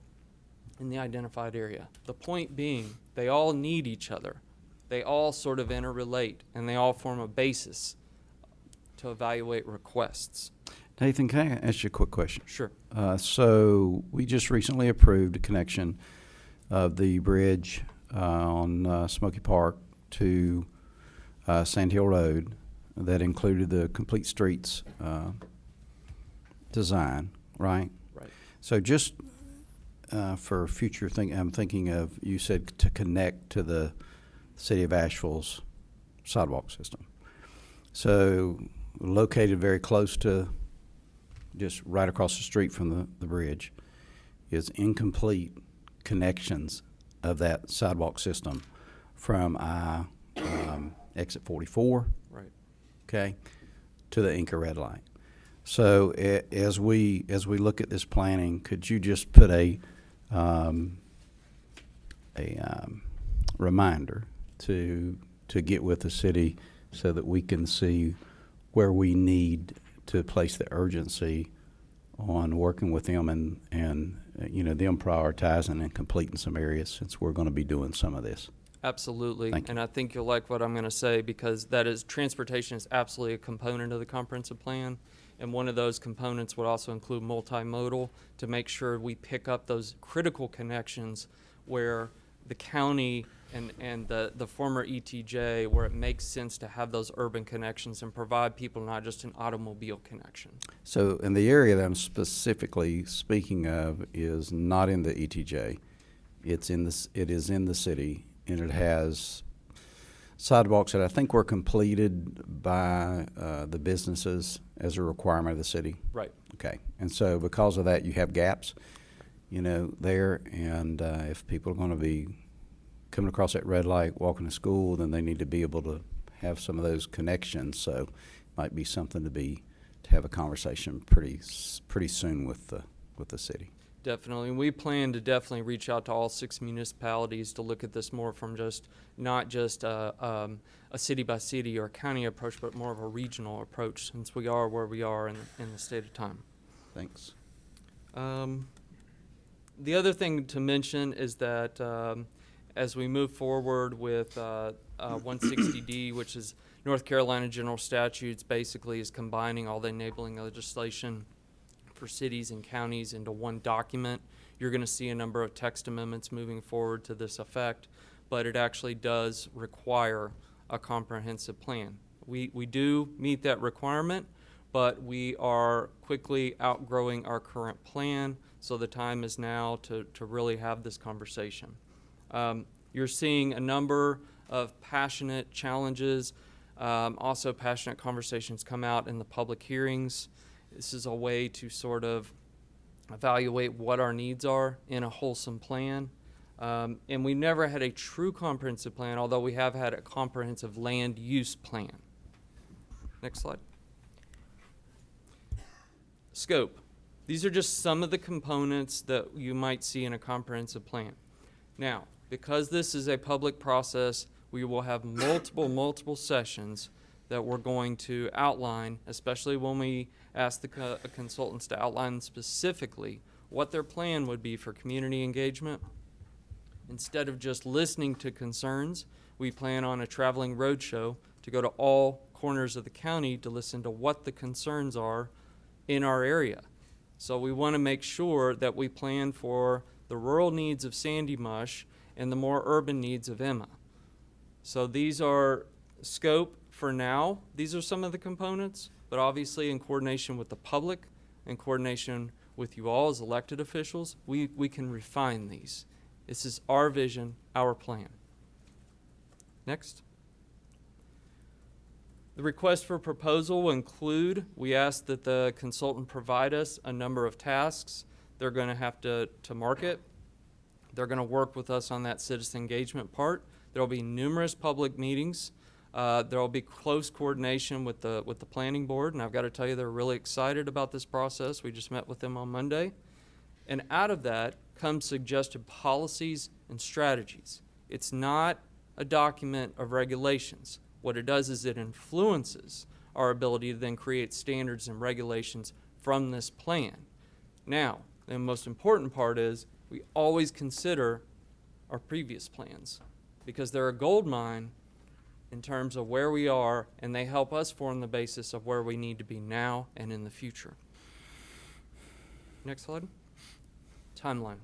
in the identified area. The point being, they all need each other. They all sort of interrelate, and they all form a basis to evaluate requests. Nathan, can I ask you a quick question? Sure. So we just recently approved a connection of the bridge on Smoky Park to Sand Hill Road that included the complete streets design, right? Right. So just for future I'm thinking of, you said to connect to the City of Asheville's sidewalk system. So located very close to, just right across the street from the bridge, is incomplete connections of that sidewalk system from exit 44, Right. okay, to the Inca red light. So as we look at this planning, could you just put a reminder to get with the city so that we can see where we need to place the urgency on working with them and them prioritizing and completing some areas, since we're going to be doing some of this. Absolutely. Thank you. And I think you'll like what I'm going to say, because transportation is absolutely a component of the comprehensive plan. And one of those components would also include multimodal, to make sure we pick up those critical connections where the county and the former ETJ, where it makes sense to have those urban connections and provide people not just an automobile connection. So, in the area that I'm specifically speaking of is not in the ETJ. It is in the city, and it has sidewalks that I think were completed by the businesses as a requirement of the city. Right. Okay. And so because of that, you have gaps, there. And if people are going to be coming across that red light, walking to school, then they need to be able to have some of those connections. So it might be something to have a conversation pretty soon with the city. Definitely. And we plan to definitely reach out to all 6 municipalities to look at this more from not just a city by city or county approach, but more of a regional approach, since we are where we are in the state of time. Thanks. The other thing to mention is that as we move forward with 160D, which is North Carolina General Statutes, basically is combining all the enabling legislation for cities and counties into one document. You're going to see a number of text amendments moving forward to this effect, but it actually does require a comprehensive plan. We do meet that requirement, but we are quickly outgrowing our current plan, so the time is now to really have this conversation. You're seeing a number of passionate challenges, also passionate conversations come out in the public hearings. This is a way to sort of evaluate what our needs are in a wholesome plan. And we never had a true comprehensive plan, although we have had a comprehensive land use plan. Next slide. Scope. These are just some of the components that you might see in a comprehensive plan. Now, because this is a public process, we will have multiple sessions that we're going to outline, especially when we ask the consultants to outline specifically what their plan would be for community engagement. Instead of just listening to concerns, we plan on a traveling roadshow to go to all corners of the county to listen to what the concerns are in our area. So we want to make sure that we plan for the rural needs of Sandy Mush and the more urban needs of Emma. So these are scope for now. These are some of the components, but obviously in coordination with the public, in coordination with you all as elected officials, we can refine these. This is our vision, our plan. Next. The request for proposal will include, we ask that the consultant provide us a number of tasks they're going to have to market. They're going to work with us on that citizen engagement part. There will be numerous public meetings. There will be close coordination with the planning board, and I've got to tell you they're really excited about this process. We just met with them on Monday. And out of that comes suggested policies and strategies. It's not a document of regulations. What it does is it influences our ability to then create standards and regulations from this plan. Now, the most important part is we always consider our previous plans because they're a gold mine in terms of where we are, and they help us form the basis of where we need to be now and in the future. Next slide. Timeline.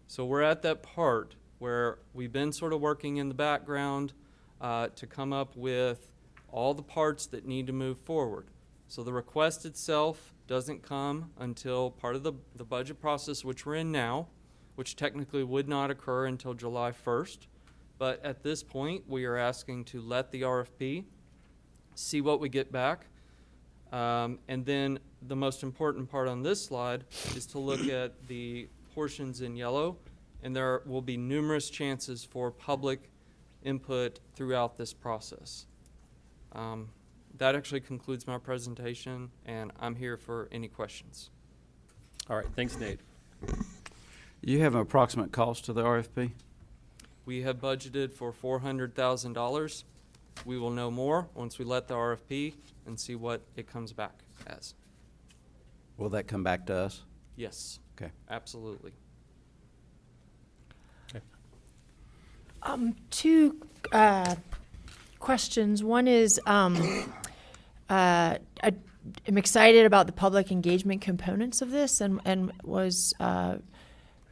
So we're at that part where we've been sort of working in the background to come up with all the parts that need to move forward. So the request itself doesn't come until part of the budget process, which we're in now, which technically would not occur until July 1st. But at this point, we are asking to let the RFP, see what we get back. And then the most important part on this slide is to look at the portions in yellow, and there will be numerous chances for public input throughout this process. That actually concludes my presentation, and I'm here for any questions. All right, thanks, Nate. You have an approximate cost to the RFP? We have budgeted for $400,000. We will know more once we let the RFP and see what it comes back as. Will that come back to us? Yes. Okay. Absolutely. Two questions. One is I'm excited about the public engagement components of this and was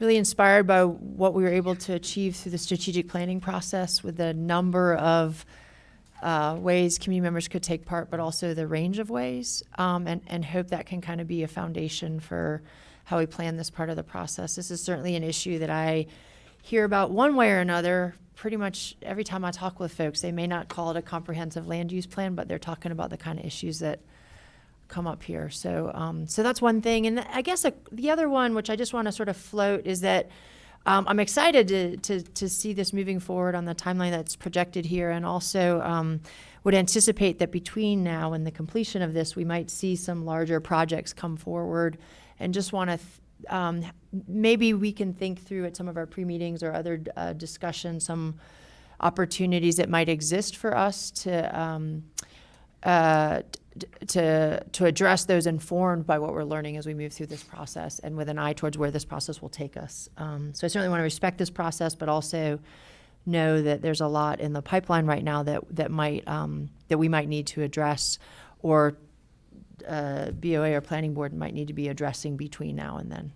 really inspired by what we were able to achieve through the strategic planning process with the number of ways community members could take part, but also the range of ways, and hope that can kind of be a foundation for how we plan this part of the process. This is certainly an issue that I hear about one way or another pretty much every time I talk with folks. They may not call it a comprehensive land use plan, but they're talking about the kind of issues that come up here. So so that's one thing. And I guess the other one, which I just want to sort of float, is that I'm excited to see this moving forward on the timeline that's projected here, and also would anticipate that between now and the completion of this, we might see some larger projects come forward, and just want to maybe we can think through at some of our pre-meetings or other discussions some opportunities that might exist for us to address those, informed by what we're learning as we move through this process, and with an eye towards where this process will take us. So I certainly want to respect this process, but also know that there's a lot in the pipeline right now that might that we might need to address, or BOA or Planning Board might need to be addressing between now and then.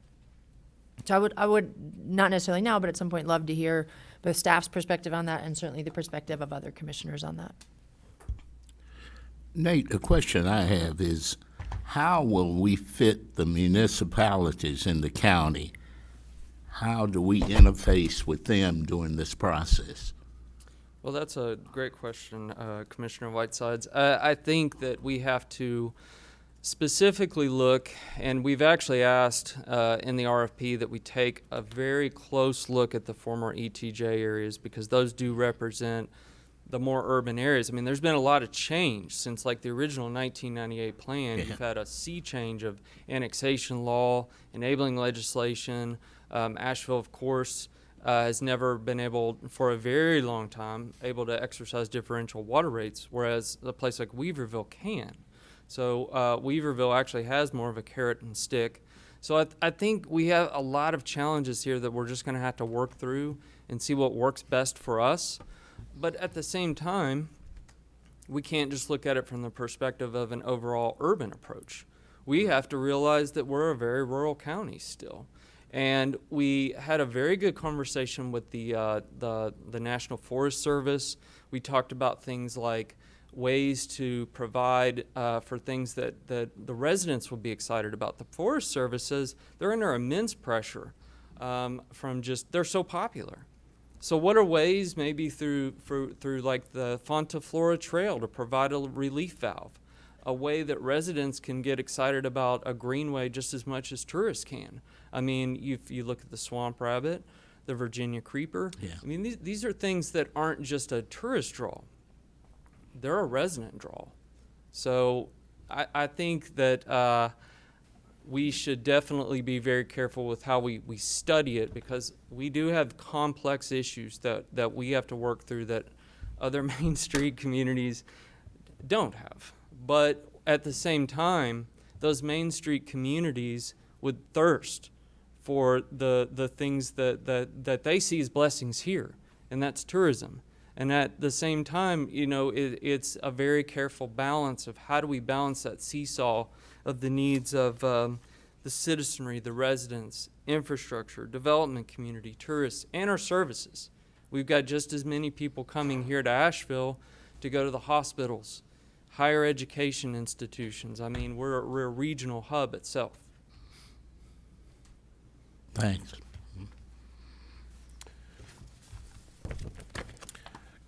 So I would not necessarily now, but at some point love to hear both staff's perspective on that and certainly the perspective of other commissioners on that. Nate, a question I have is, how will we fit the municipalities in the county? How do we interface with them during this process? Well, that's a great question, Commissioner Whitesides. I think that we have to specifically look, and we've actually asked in the RFP that we take a very close look at the former ETJ areas, because those do represent the more urban areas. I mean, there's been a lot of change since like the original 1998 plan. Yeah. You've had a sea change of annexation law, enabling legislation. Asheville, of course, has never been able, for a very long time, able to exercise differential water rates, whereas a place like Weaverville can. So Weaverville actually has more of a carrot and stick. So I think we have a lot of challenges here that we're just going to have to work through and see what works best for us. But at the same time, we can't just look at it from the perspective of an overall urban approach. We have to realize that we're a very rural county still. And we had a very good conversation with the National Forest Service. We talked about things like ways to provide for things that the residents will be excited about. The Forest Services, they're under immense pressure from just, they're so popular. So what are ways maybe through like the Fonta Flora Trail to provide a relief valve? A way that residents can get excited about a greenway just as much as tourists can. I mean, if you look at the swamp rabbit, the Virginia creeper, Yeah. I mean, these are things that aren't just a tourist draw. They're a resident draw. So I think that we should definitely be very careful with how we study it, because we do have complex issues that we have to work through that other Main Street communities don't have. But at the same time, those Main Street communities would thirst for the things that they see as blessings here, and that's tourism. And at the same time, you know, it's a very careful balance of how do we balance that seesaw of the needs of the citizenry, the residents, infrastructure, development community, tourists, and our services. We've got just as many people coming here to Asheville to go to the hospitals, higher education institutions. I mean, we're a regional hub itself. Thanks.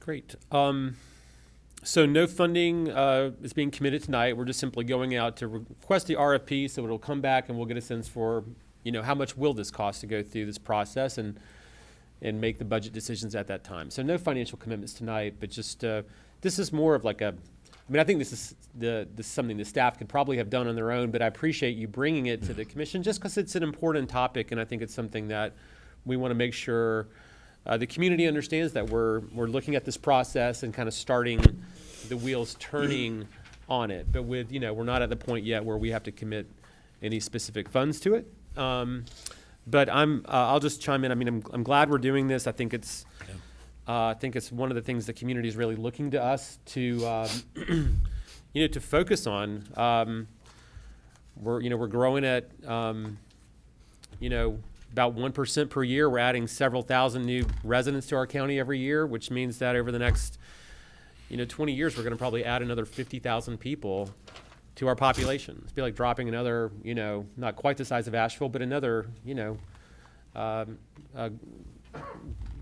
Great. So no funding is being committed tonight. We're just simply going out to request the RFP, so it'll come back and we'll get a sense for, you know, how much will this cost to go through this process and make the budget decisions at that time. So no financial commitments tonight, but just this is more of like a, I mean, I think this is something the staff could probably have done on their own, but I appreciate you bringing it to the commission just because it's an important topic, and I think it's something that we want to make sure the community understands that we're looking at this process and kind of starting the wheels turning on it. But with, you know, we're not at the point yet where we have to commit any specific funds to it. But I'll just chime in. I mean, I'm glad we're doing this. I think it's one of the things the community is really looking to us to, you know, to focus on. We're growing at, you know, about 1% per year. We're adding several thousand new residents to our county every year, which means that over the next, 20 years, we're going to probably add another 50,000 people to our population. It's be like dropping another, not quite the size of Asheville, but another,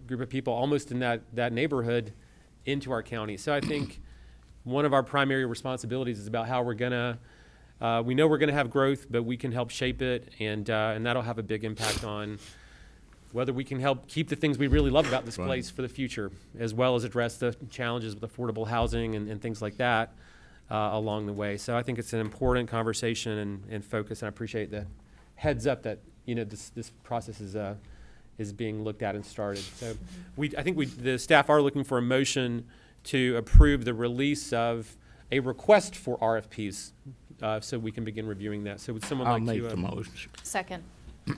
group of people almost in that neighborhood into our county. So I think one of our primary responsibilities is about how we're gonna, we know we're gonna have growth, but we can help shape it, and that'll have a big impact on whether we can help keep the things we really love about this place for the future, as well as address the challenges with affordable housing and things like that along the way. So I think it's an important conversation and focus, and I appreciate the heads up that, this process is being looked at and started. So I think the staff are looking for a motion to approve the release of a request for RFPs, so we can begin reviewing that. So would someone I'll like make to? the motion. Second. All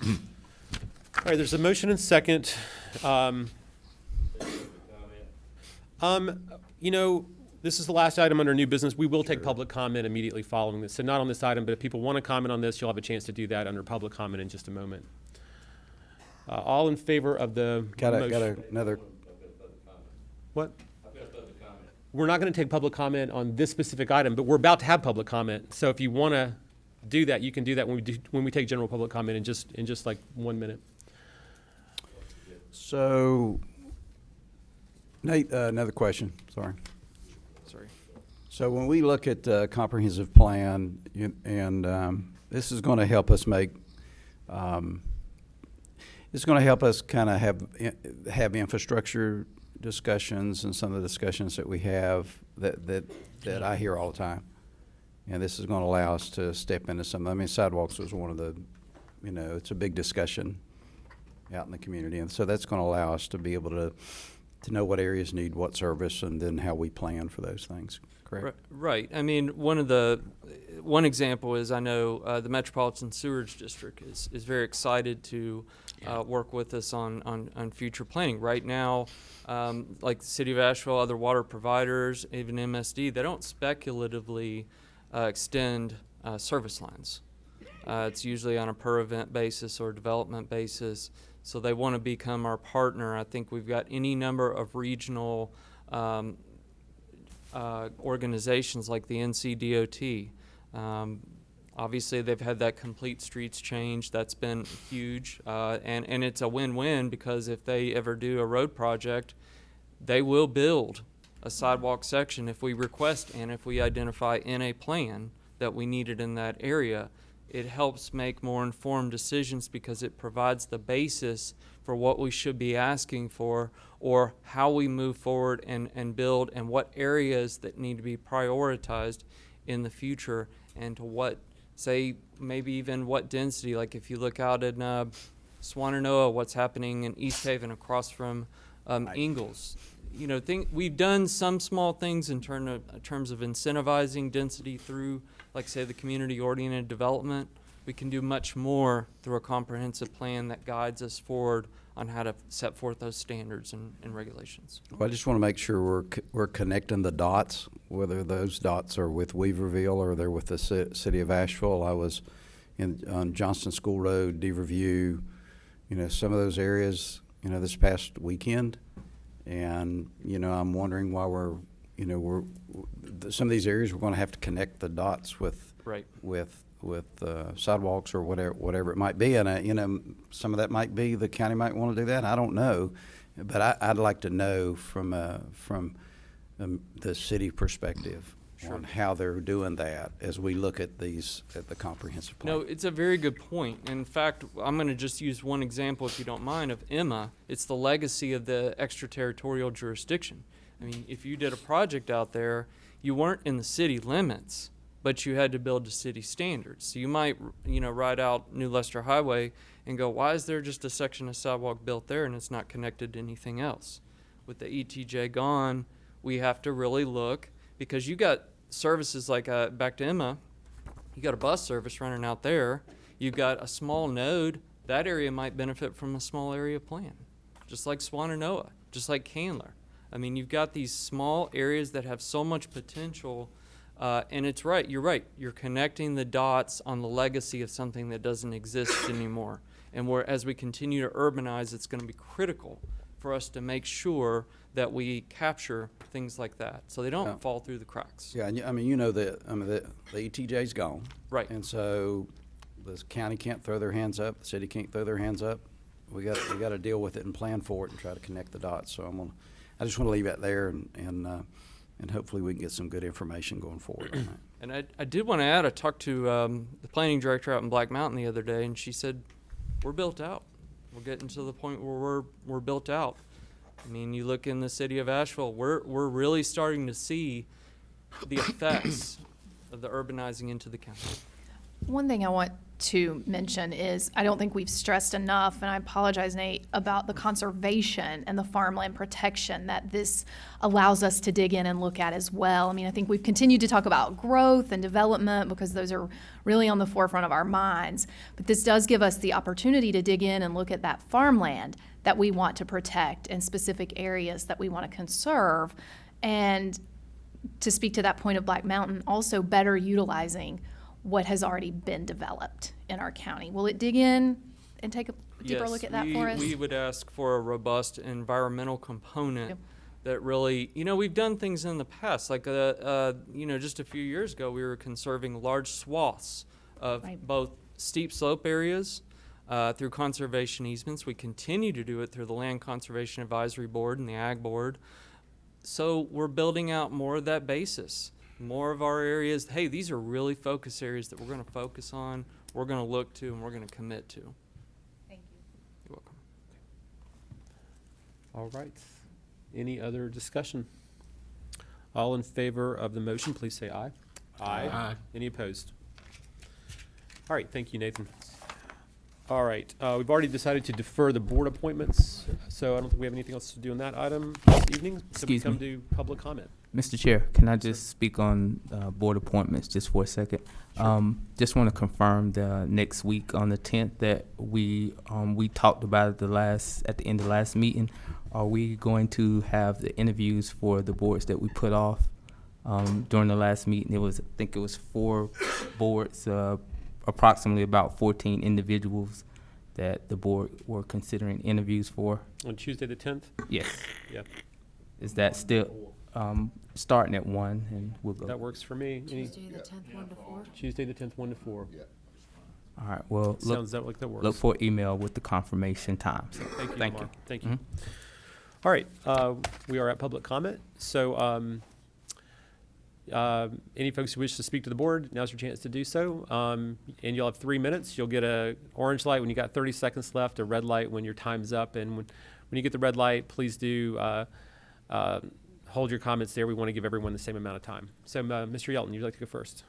right, there's a motion and second. This is the last item under new business. We will take public comment immediately following this. So not on this item, but if people want to comment on this, you'll have a chance to do that under public comment in just a moment. All in favor of the motion? Got another. What? We're not going to take public comment on this specific item, but we're about to have public comment. So if you want to do that, you can do that when we take general public comment in just like 1 minute. So, Nate, another question. Sorry. So when we look at the comprehensive plan, and this is going to help us make, it's going to help us kind of have infrastructure discussions and some of the discussions that we have that I hear all the time. And this is going to allow us to step into some, I mean, sidewalks was one of the, you know, it's a big discussion out in the community. And so that's going to allow us to be able to know what areas need what service and then how we plan for those things. Correct? Right. I mean, one example is I know the Metropolitan Sewerage District is very excited to work with us on future planning. Right now, like the City of Asheville, other water providers, even MSD, they don't speculatively extend service lines. It's usually on a per event basis or development basis. So they want to become our partner. I think we've got any number of regional organizations like the NCDOT. Obviously, they've had that complete streets change. That's been huge. And it's a win-win because if they ever do a road project, they will build a sidewalk section if we request and if we identify in a plan that we need it in that area. It helps make more informed decisions because it provides the basis for what we should be asking for or how we move forward and build and what areas that need to be prioritized in the future and to what, say, maybe even what density. Like if you look out in Swananoa, what's happening in East Haven across from Ingalls. You know, we've done some small things in terms of incentivizing density through, like, say, the community-oriented development. We can do much more through a comprehensive plan that guides us forward on how to set forth those standards and regulations. Well, I just want to make sure we're connecting the dots, whether those dots are with Weaverville or they're with the City of Asheville. I was on Johnston School Road, D Review, you know, some of those areas, you know, this past weekend. And, you know, I'm wondering why some of these areas we're going to have to connect the dots with sidewalks or whatever it might be. And, you know, some of that might be the county might want to do that. I don't know. But I'd like to know from the city perspective on how they're doing that as we look at the comprehensive plan. No, it's a very good point. In fact, I'm going to just use one example, if you don't mind, of Emma. It's the legacy of the extraterritorial jurisdiction. I mean, if you did a project out there, you weren't in the city limits, but you had to build to city standards. So you might, you know, ride out New Leicester Highway and go, why is there just a section of sidewalk built there and it's not connected to anything else? With the ETJ gone, we have to really look, because you got services like, back to Emma, you got a bus service running out there, you've got a small node, that area might benefit from a small area plan, just like Swananoa, just like Candler. I mean, you've got these small areas that have so much potential, and it's right, you're connecting the dots on the legacy of something that doesn't exist anymore. And as we continue to urbanize, it's going to be critical for us to make sure that we capture things like that so they don't fall through the cracks. Yeah, and I mean, you know, the ETJ's gone. Right. And so the county can't throw their hands up, the city can't throw their hands up. We got to deal with it and plan for it and try to connect the dots. So I just want to leave that there and hopefully we can get some good information going forward on that. And I did want to add, I talked to the planning director out in Black Mountain the other day, and she said, we're built out. We're getting to the point where we're built out. I mean, you look in the city of Asheville, we're really starting to see the effects of the urbanizing into the county. One thing I want to mention is I don't think we've stressed enough, and I apologize, Nate, about the conservation and the farmland protection that this allows us to dig in and look at as well. I mean, I think we've continued to talk about growth and development because those are really on the forefront of our minds. But this does give us the opportunity to dig in and look at that farmland that we want to protect and specific areas that we want to conserve. And to speak to that point of Black Mountain, also better utilizing what has already been developed in our county. Will it dig in and take a deeper look at that for us? We would ask for a robust environmental component that really, you know, we've done things in the past, like, you know, just a few years ago, we were conserving large swaths of both steep slope areas through conservation easements. We continue to do it through the Land Conservation Advisory Board and the Ag Board. So we're building out more of that basis. More of our areas, hey, these are really focus areas that we're going to focus on, we're going to look to, and we're going to commit to. Thank you. You're welcome. All right. Any other discussion? All in favor of the motion, please say aye. Aye. Any opposed? All right, thank you, Nathan. All right, we've already decided to defer the board appointments, so I don't think we have anything else to do on that item this evening. So we Excuse come me. to public comment. Mr. Chair, can I just speak on board appointments just for a second? Just want to confirm the next week on the 10th that we talked about at the end of last meeting. Are we going to have the interviews for the boards that we put off during the last meeting? I think it was 4 boards, approximately about 14 individuals that the board were considering interviews for. On Tuesday the 10th? Yes. Yeah. Is that still starting at 1 and we'll go? That works for me. Tuesday the 10th, 1 to 4? Tuesday the 10th, 1 to 4. Yeah. All right, well, Sounds like that works. look for any with the confirmation time. So, Thank you, thank Lamar. you. Thank you. Mhm. All right, we are at public comment. So any folks who wish to speak to the board, now's your chance to do so. And you'll have 3 minutes. You'll get a orange light when you got 30 seconds left, a red light when your time's up. And when you get the red light, please do hold your comments there. We want to give everyone the same amount of time. So Mr. Yelton, you'd like to go first?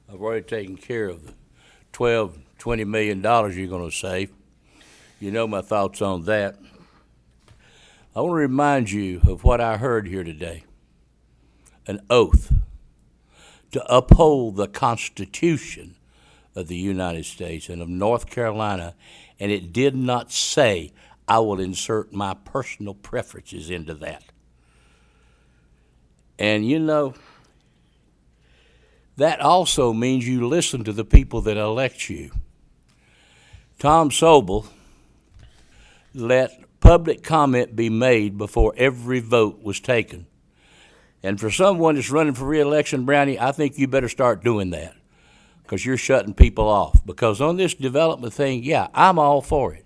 I've already taken care of the $20 million you're going to save. You know my thoughts on that. I want to remind you of what I heard here today. An oath to uphold the Constitution of the United States and of North Carolina, and it did not say I will insert my personal preferences into that. And you know, that also means you listen to the people that elect you. Tom Sobel let public comment be made before every vote was taken. And for someone that's running for re-election, Brownie, I think you better start doing that because you're shutting people off. Because on this development thing, yeah, I'm all for it.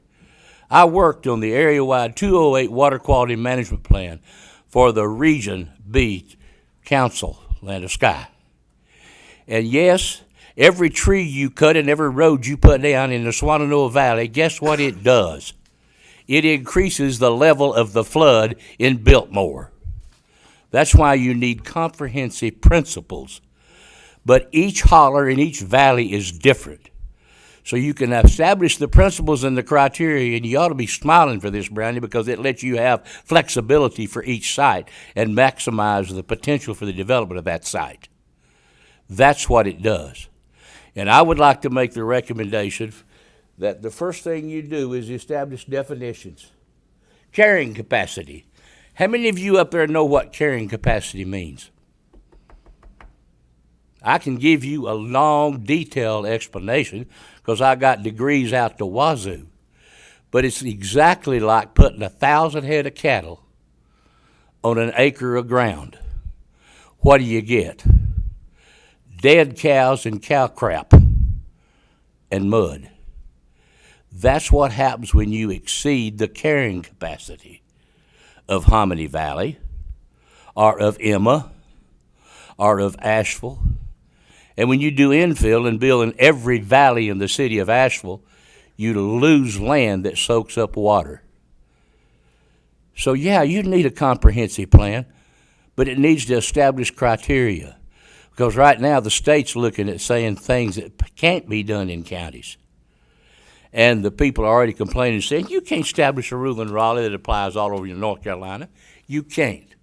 I worked on the area-wide 208 Water Quality Management Plan for the Region B Council, Land of Sky. And yes, every tree you cut and every road you put down in the Shenandoah Valley, guess what it does? It increases the level of the flood in Biltmore. That's why you need comprehensive principles. But each holler in each valley is different. So you can establish the principles and the criteria, and you ought to be smiling for this, Brownie, because it lets you have flexibility for each site and maximize the potential for the development of that site. That's what it does. And I would like to make the recommendation that the first thing you do is establish definitions. Carrying capacity. How many of you up there know what carrying capacity means? I can give you a long, detailed explanation because I got degrees out the wazoo. But it's exactly like putting 1,000 head of cattle on an acre of ground. What do you get? Dead cows and cow crap and mud. That's what happens when you exceed the carrying capacity of Hominy Valley or of Emma or of Asheville. And when you do infill and build in every valley in the city of Asheville, you lose land that soaks up water. So yeah, you need a comprehensive plan, but it needs to establish criteria. Because right now the state's looking at saying things that can't be done in counties. And the people are already complaining, saying, you can't establish a rule in Raleigh that applies all over North Carolina. You can't.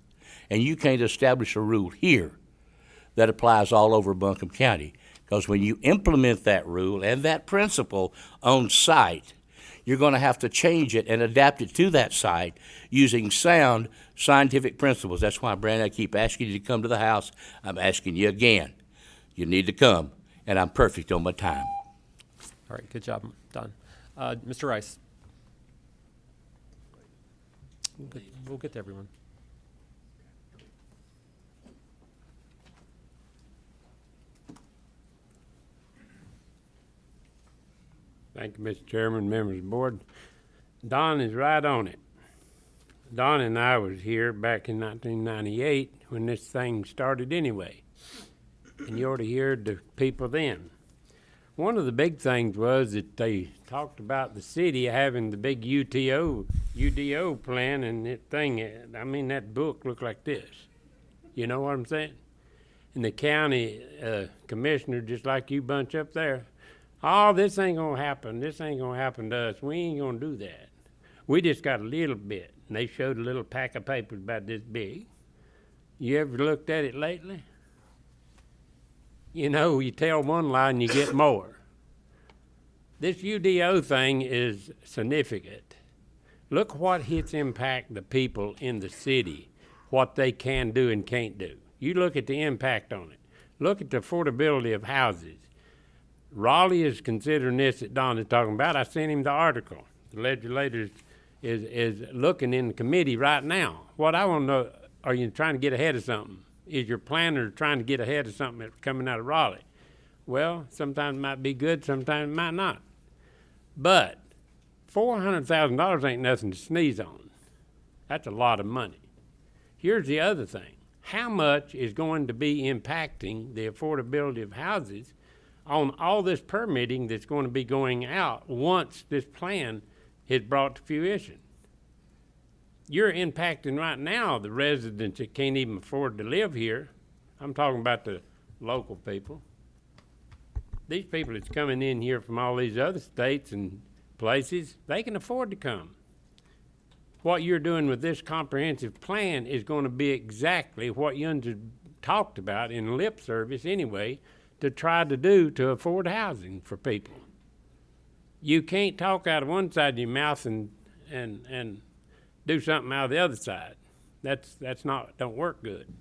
And you can't establish a rule here that applies all over Buncombe County. Because when you implement that rule and that principle on site, you're going to have to change it and adapt it to that site using sound scientific principles. That's why, Brandon, I keep asking you to come to the house. I'm asking you again. You need to come, and I'm perfect on my time. All right, good job, Don. Mr. Rice. We'll get to everyone. Thank you, Mr. Chairman, members of the board. Don is right on it. Don and I was here back in 1998 when this thing started anyway. And you already heard the people then. One of the big things was that they talked about the city having the big UDO plan and that thing. I mean, that book looked like this. You know what I'm saying? And the county commissioner, just like you bunch up there, oh, this ain't gonna happen. This ain't gonna happen to us. We ain't gonna do that. We just got a little bit. And they showed a little pack of papers about this big. You ever looked at it lately? You know, you tell one lie and you get more. This UDO thing is significant. Look what its impact the people in the city, what they can do and can't do. You look at the impact on it. Look at the affordability of houses. Raleigh is considering this that Don is talking about. I sent him the article. The legislators is looking in the committee right now. What I want to know, are you trying to get ahead of something? Is your planner trying to get ahead of something that's coming out of Raleigh? Well, sometimes it might be good, sometimes it might not. But $400,000 ain't nothing to sneeze on. That's a lot of money. Here's the other thing. How much is going to be impacting the affordability of houses on all this permitting that's going to be going out once this plan is brought to fruition? You're impacting right now the residents that can't even afford to live here. I'm talking about the local people. These people that's coming in here from all these other states and places, they can afford to come. What you're doing with this comprehensive plan is going to be exactly what Yuns talked about in lip service anyway, to try to do to afford housing for people. You can't talk out of one side of your mouth and do something out of the other side. That's not, don't work good.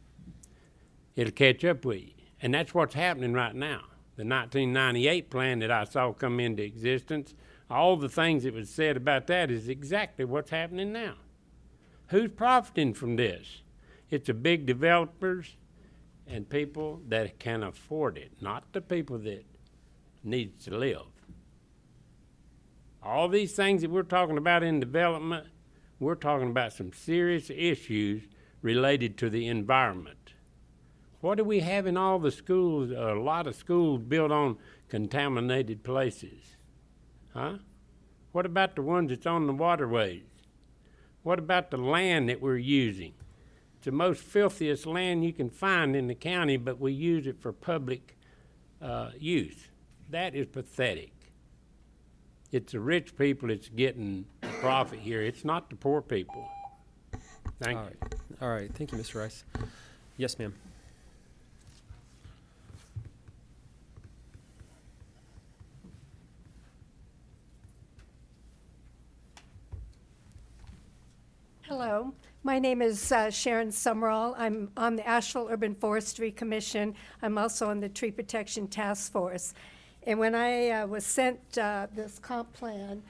It'll catch up with you. And that's what's happening right now. The 1998 plan that I saw come into existence, all the things that was said about that is exactly what's happening now. Who's profiting from this? It's the big developers and people that can afford it, not the people that need to live. All these things that we're talking about in development, we're talking about some serious issues related to the environment. What do we have in all the schools, a lot of schools built on contaminated places? Huh? What about the ones that's on the waterways? What about the land that we're using? It's the most filthiest land you can find in the county, but we use it for public use. That is pathetic. It's the rich people that's getting the profit here. It's not the poor people. Thank you. All right. Thank you, Mr. Rice. Yes, ma'am. Hello, my name is Sharon Summerall. I'm on the Asheville Urban Forestry Commission. I'm also on the Tree Protection Task Force. And when I was sent this comp plan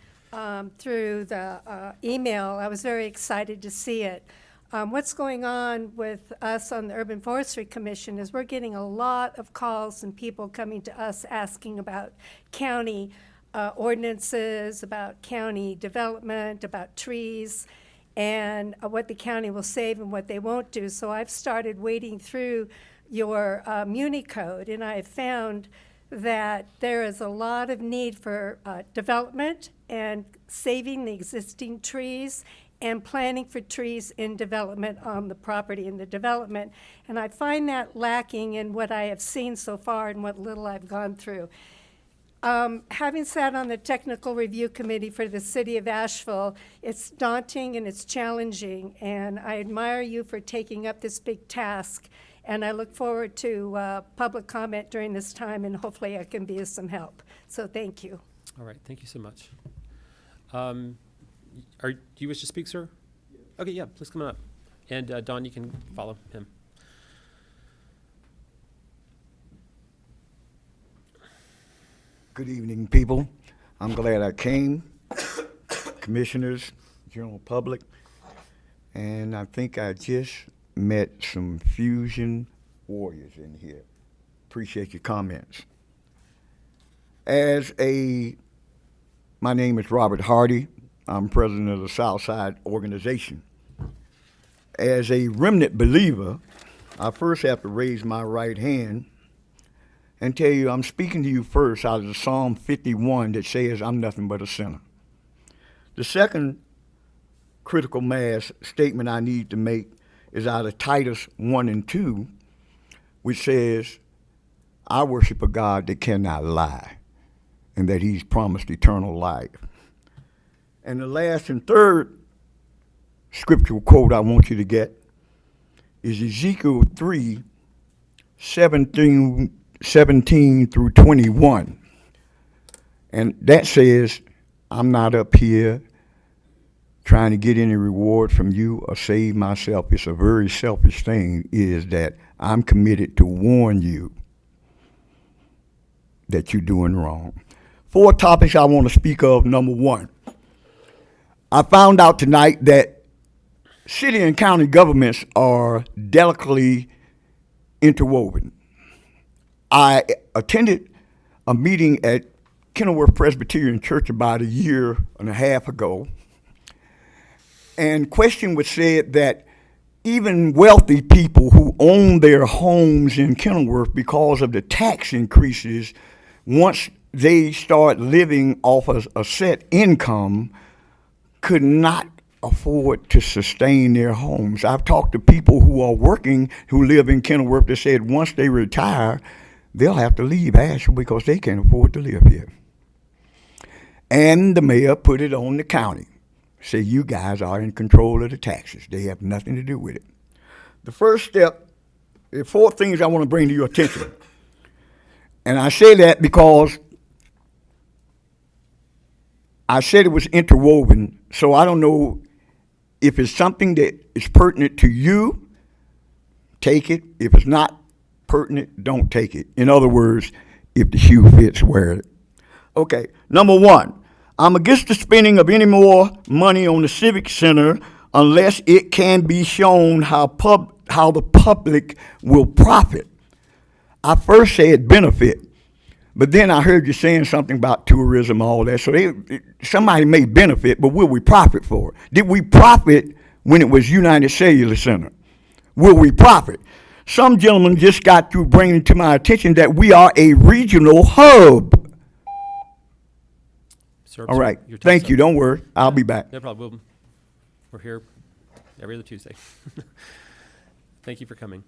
through the email, I was very excited to see it. What's going on with us on the Urban Forestry Commission is we're getting a lot of calls and people coming to us asking about county ordinances, about county development, about trees, and what the county will save and what they won't do. So I've started wading through your Muni Code, and I have found that there is a lot of need for development and saving the existing trees and planting for trees in development on the property in the development. And I find that lacking in what I have seen so far and what little I've gone through. Having sat on the technical review committee for the city of Asheville, it's daunting and it's challenging, and I admire you for taking up this big task, and I look forward to public comment during this time, and hopefully I can be of some help. So thank you. All right, thank you so much. Do you wish to speak, sir? Yeah. Okay, yeah, please come on up. And Don, you can follow him. Good evening, people. I'm glad I came. Commissioners, general public, and I think I just met some fusion warriors in here. Appreciate your comments. My name is Robert Hardy. I'm president of the Southside Organization. As a remnant believer, I first have to raise my right hand and tell you I'm speaking to you first out of the Psalm 51 that says I'm nothing but a sinner. The second critical mass statement I need to make is out of Titus 1 and 2, which says, I worship a God that cannot lie, and that he's promised eternal life. And the last and third scriptural quote I want you to get is Ezekiel 3, 17 through 21. And that says, I'm not up here trying to get any reward from you or save myself. It's a very selfish thing, is that I'm committed to warn you that you're doing wrong. 4 topics I want to speak of. Number 1, I found out tonight that city and county governments are delicately interwoven. I attended a meeting at Kenilworth Presbyterian Church about a year and a half ago, and question was said that even wealthy people who own their homes in Kenilworth, because of the tax increases, once they start living off a set income, could not afford to sustain their homes. I've talked to people who are working, who live in Kenilworth, that said once they retire, they'll have to leave Asheville because they can't afford to live here. And the mayor put it on the county. Say, you guys are in control of the taxes. They have nothing to do with it. The first step, there are 4 things I want to bring to your attention. And I say that because I said it was interwoven, so I don't know if it's something that is pertinent to you, take it. If it's not pertinent, don't take it. In other words, if the shoe fits, wear it. Okay, number 1, I'm against the spending of any more money on the Civic Center unless it can be shown how the public will profit. I first said benefit, but then I heard you saying something about tourism, all that. So somebody may benefit, but will we profit for it? Did we profit when it was United Cellular Center? Will we profit? Some gentleman just got through bringing to my attention that we are a regional hub. Sir, all right. your time's Thank up. you. Don't worry. I'll be back. No problem. We're here every other Tuesday. Thank you for coming.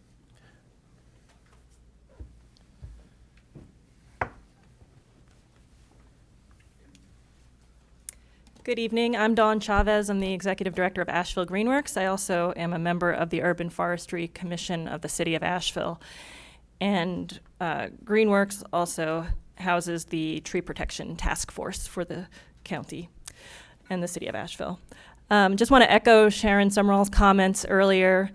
Good evening. I'm Dawn Chavez. I'm the Executive Director of Asheville Greenworks. I also am a member of the Urban Forestry Commission of the City of Asheville. And Greenworks also houses the Tree Protection Task Force for the county and the City of Asheville. Just want to echo Sharon Summerall's comments earlier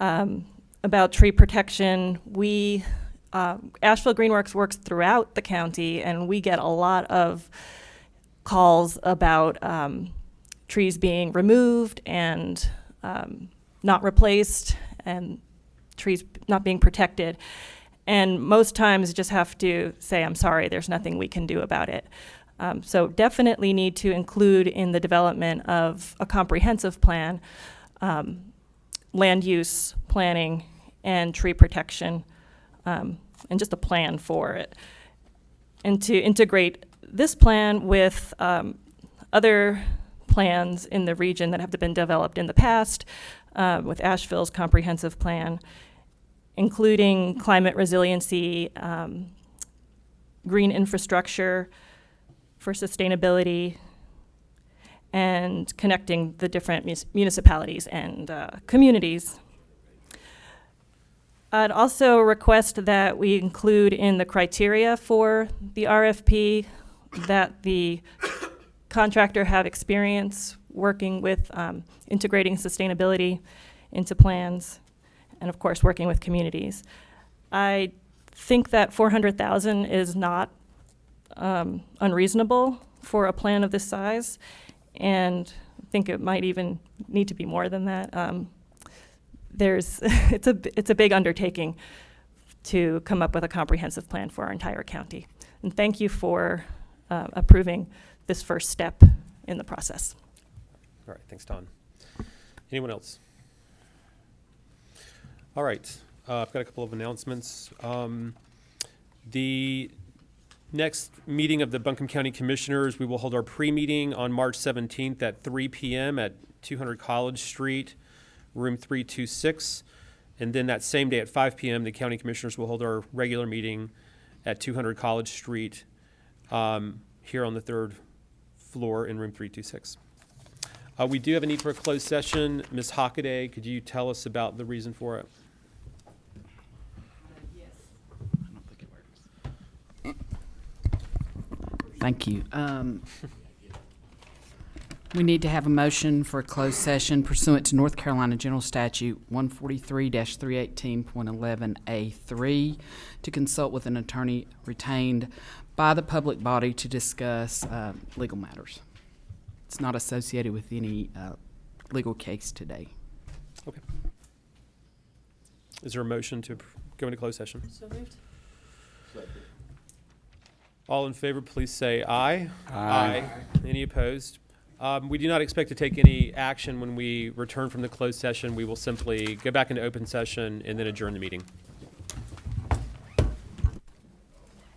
about tree protection. Asheville Greenworks works throughout the county, and we get a lot of calls about trees being removed and not replaced, and trees not being protected. And most times you just have to say, I'm sorry, there's nothing we can do about it. So definitely need to include in the development of a comprehensive plan, land use planning and tree protection, and just a plan for it. And to integrate this plan with other plans in the region that have been developed in the past, with Asheville's comprehensive plan, including climate resiliency, green infrastructure for sustainability, and connecting the different municipalities and communities. I'd also request that we include in the criteria for the RFP that the contractor have experience working with integrating sustainability into plans, and of course working with communities. I think that $400,000 is not unreasonable for a plan of this size, and I think it might even need to be more than that. It's a big undertaking to come up with a comprehensive plan for our entire county. And thank you for approving this first step in the process. All right, thanks, Don. Anyone else? All right, I've got a couple of announcements. The next meeting of the Buncombe County Commissioners, we will hold our pre-meeting on March 17th at 3 p.m. at 200 College Street, room 326. And then that same day at 5 p.m., the County Commissioners will hold our regular meeting at 200 College Street here on the third floor in room 326. We do have a need for a closed session. Ms. Hockaday, could you tell us about the reason for it? Thank you. We need to have a motion for a closed session pursuant to North Carolina General Statute 143-318.11A3 to consult with an attorney retained by the public body to discuss legal matters. It's not associated with any legal case today. Okay. Is there a motion to go into closed session? So moved. All in favor, please say aye. Aye. Any opposed? We do not expect to take any action when we return from the closed session. We will simply go back into open session and then adjourn the meeting.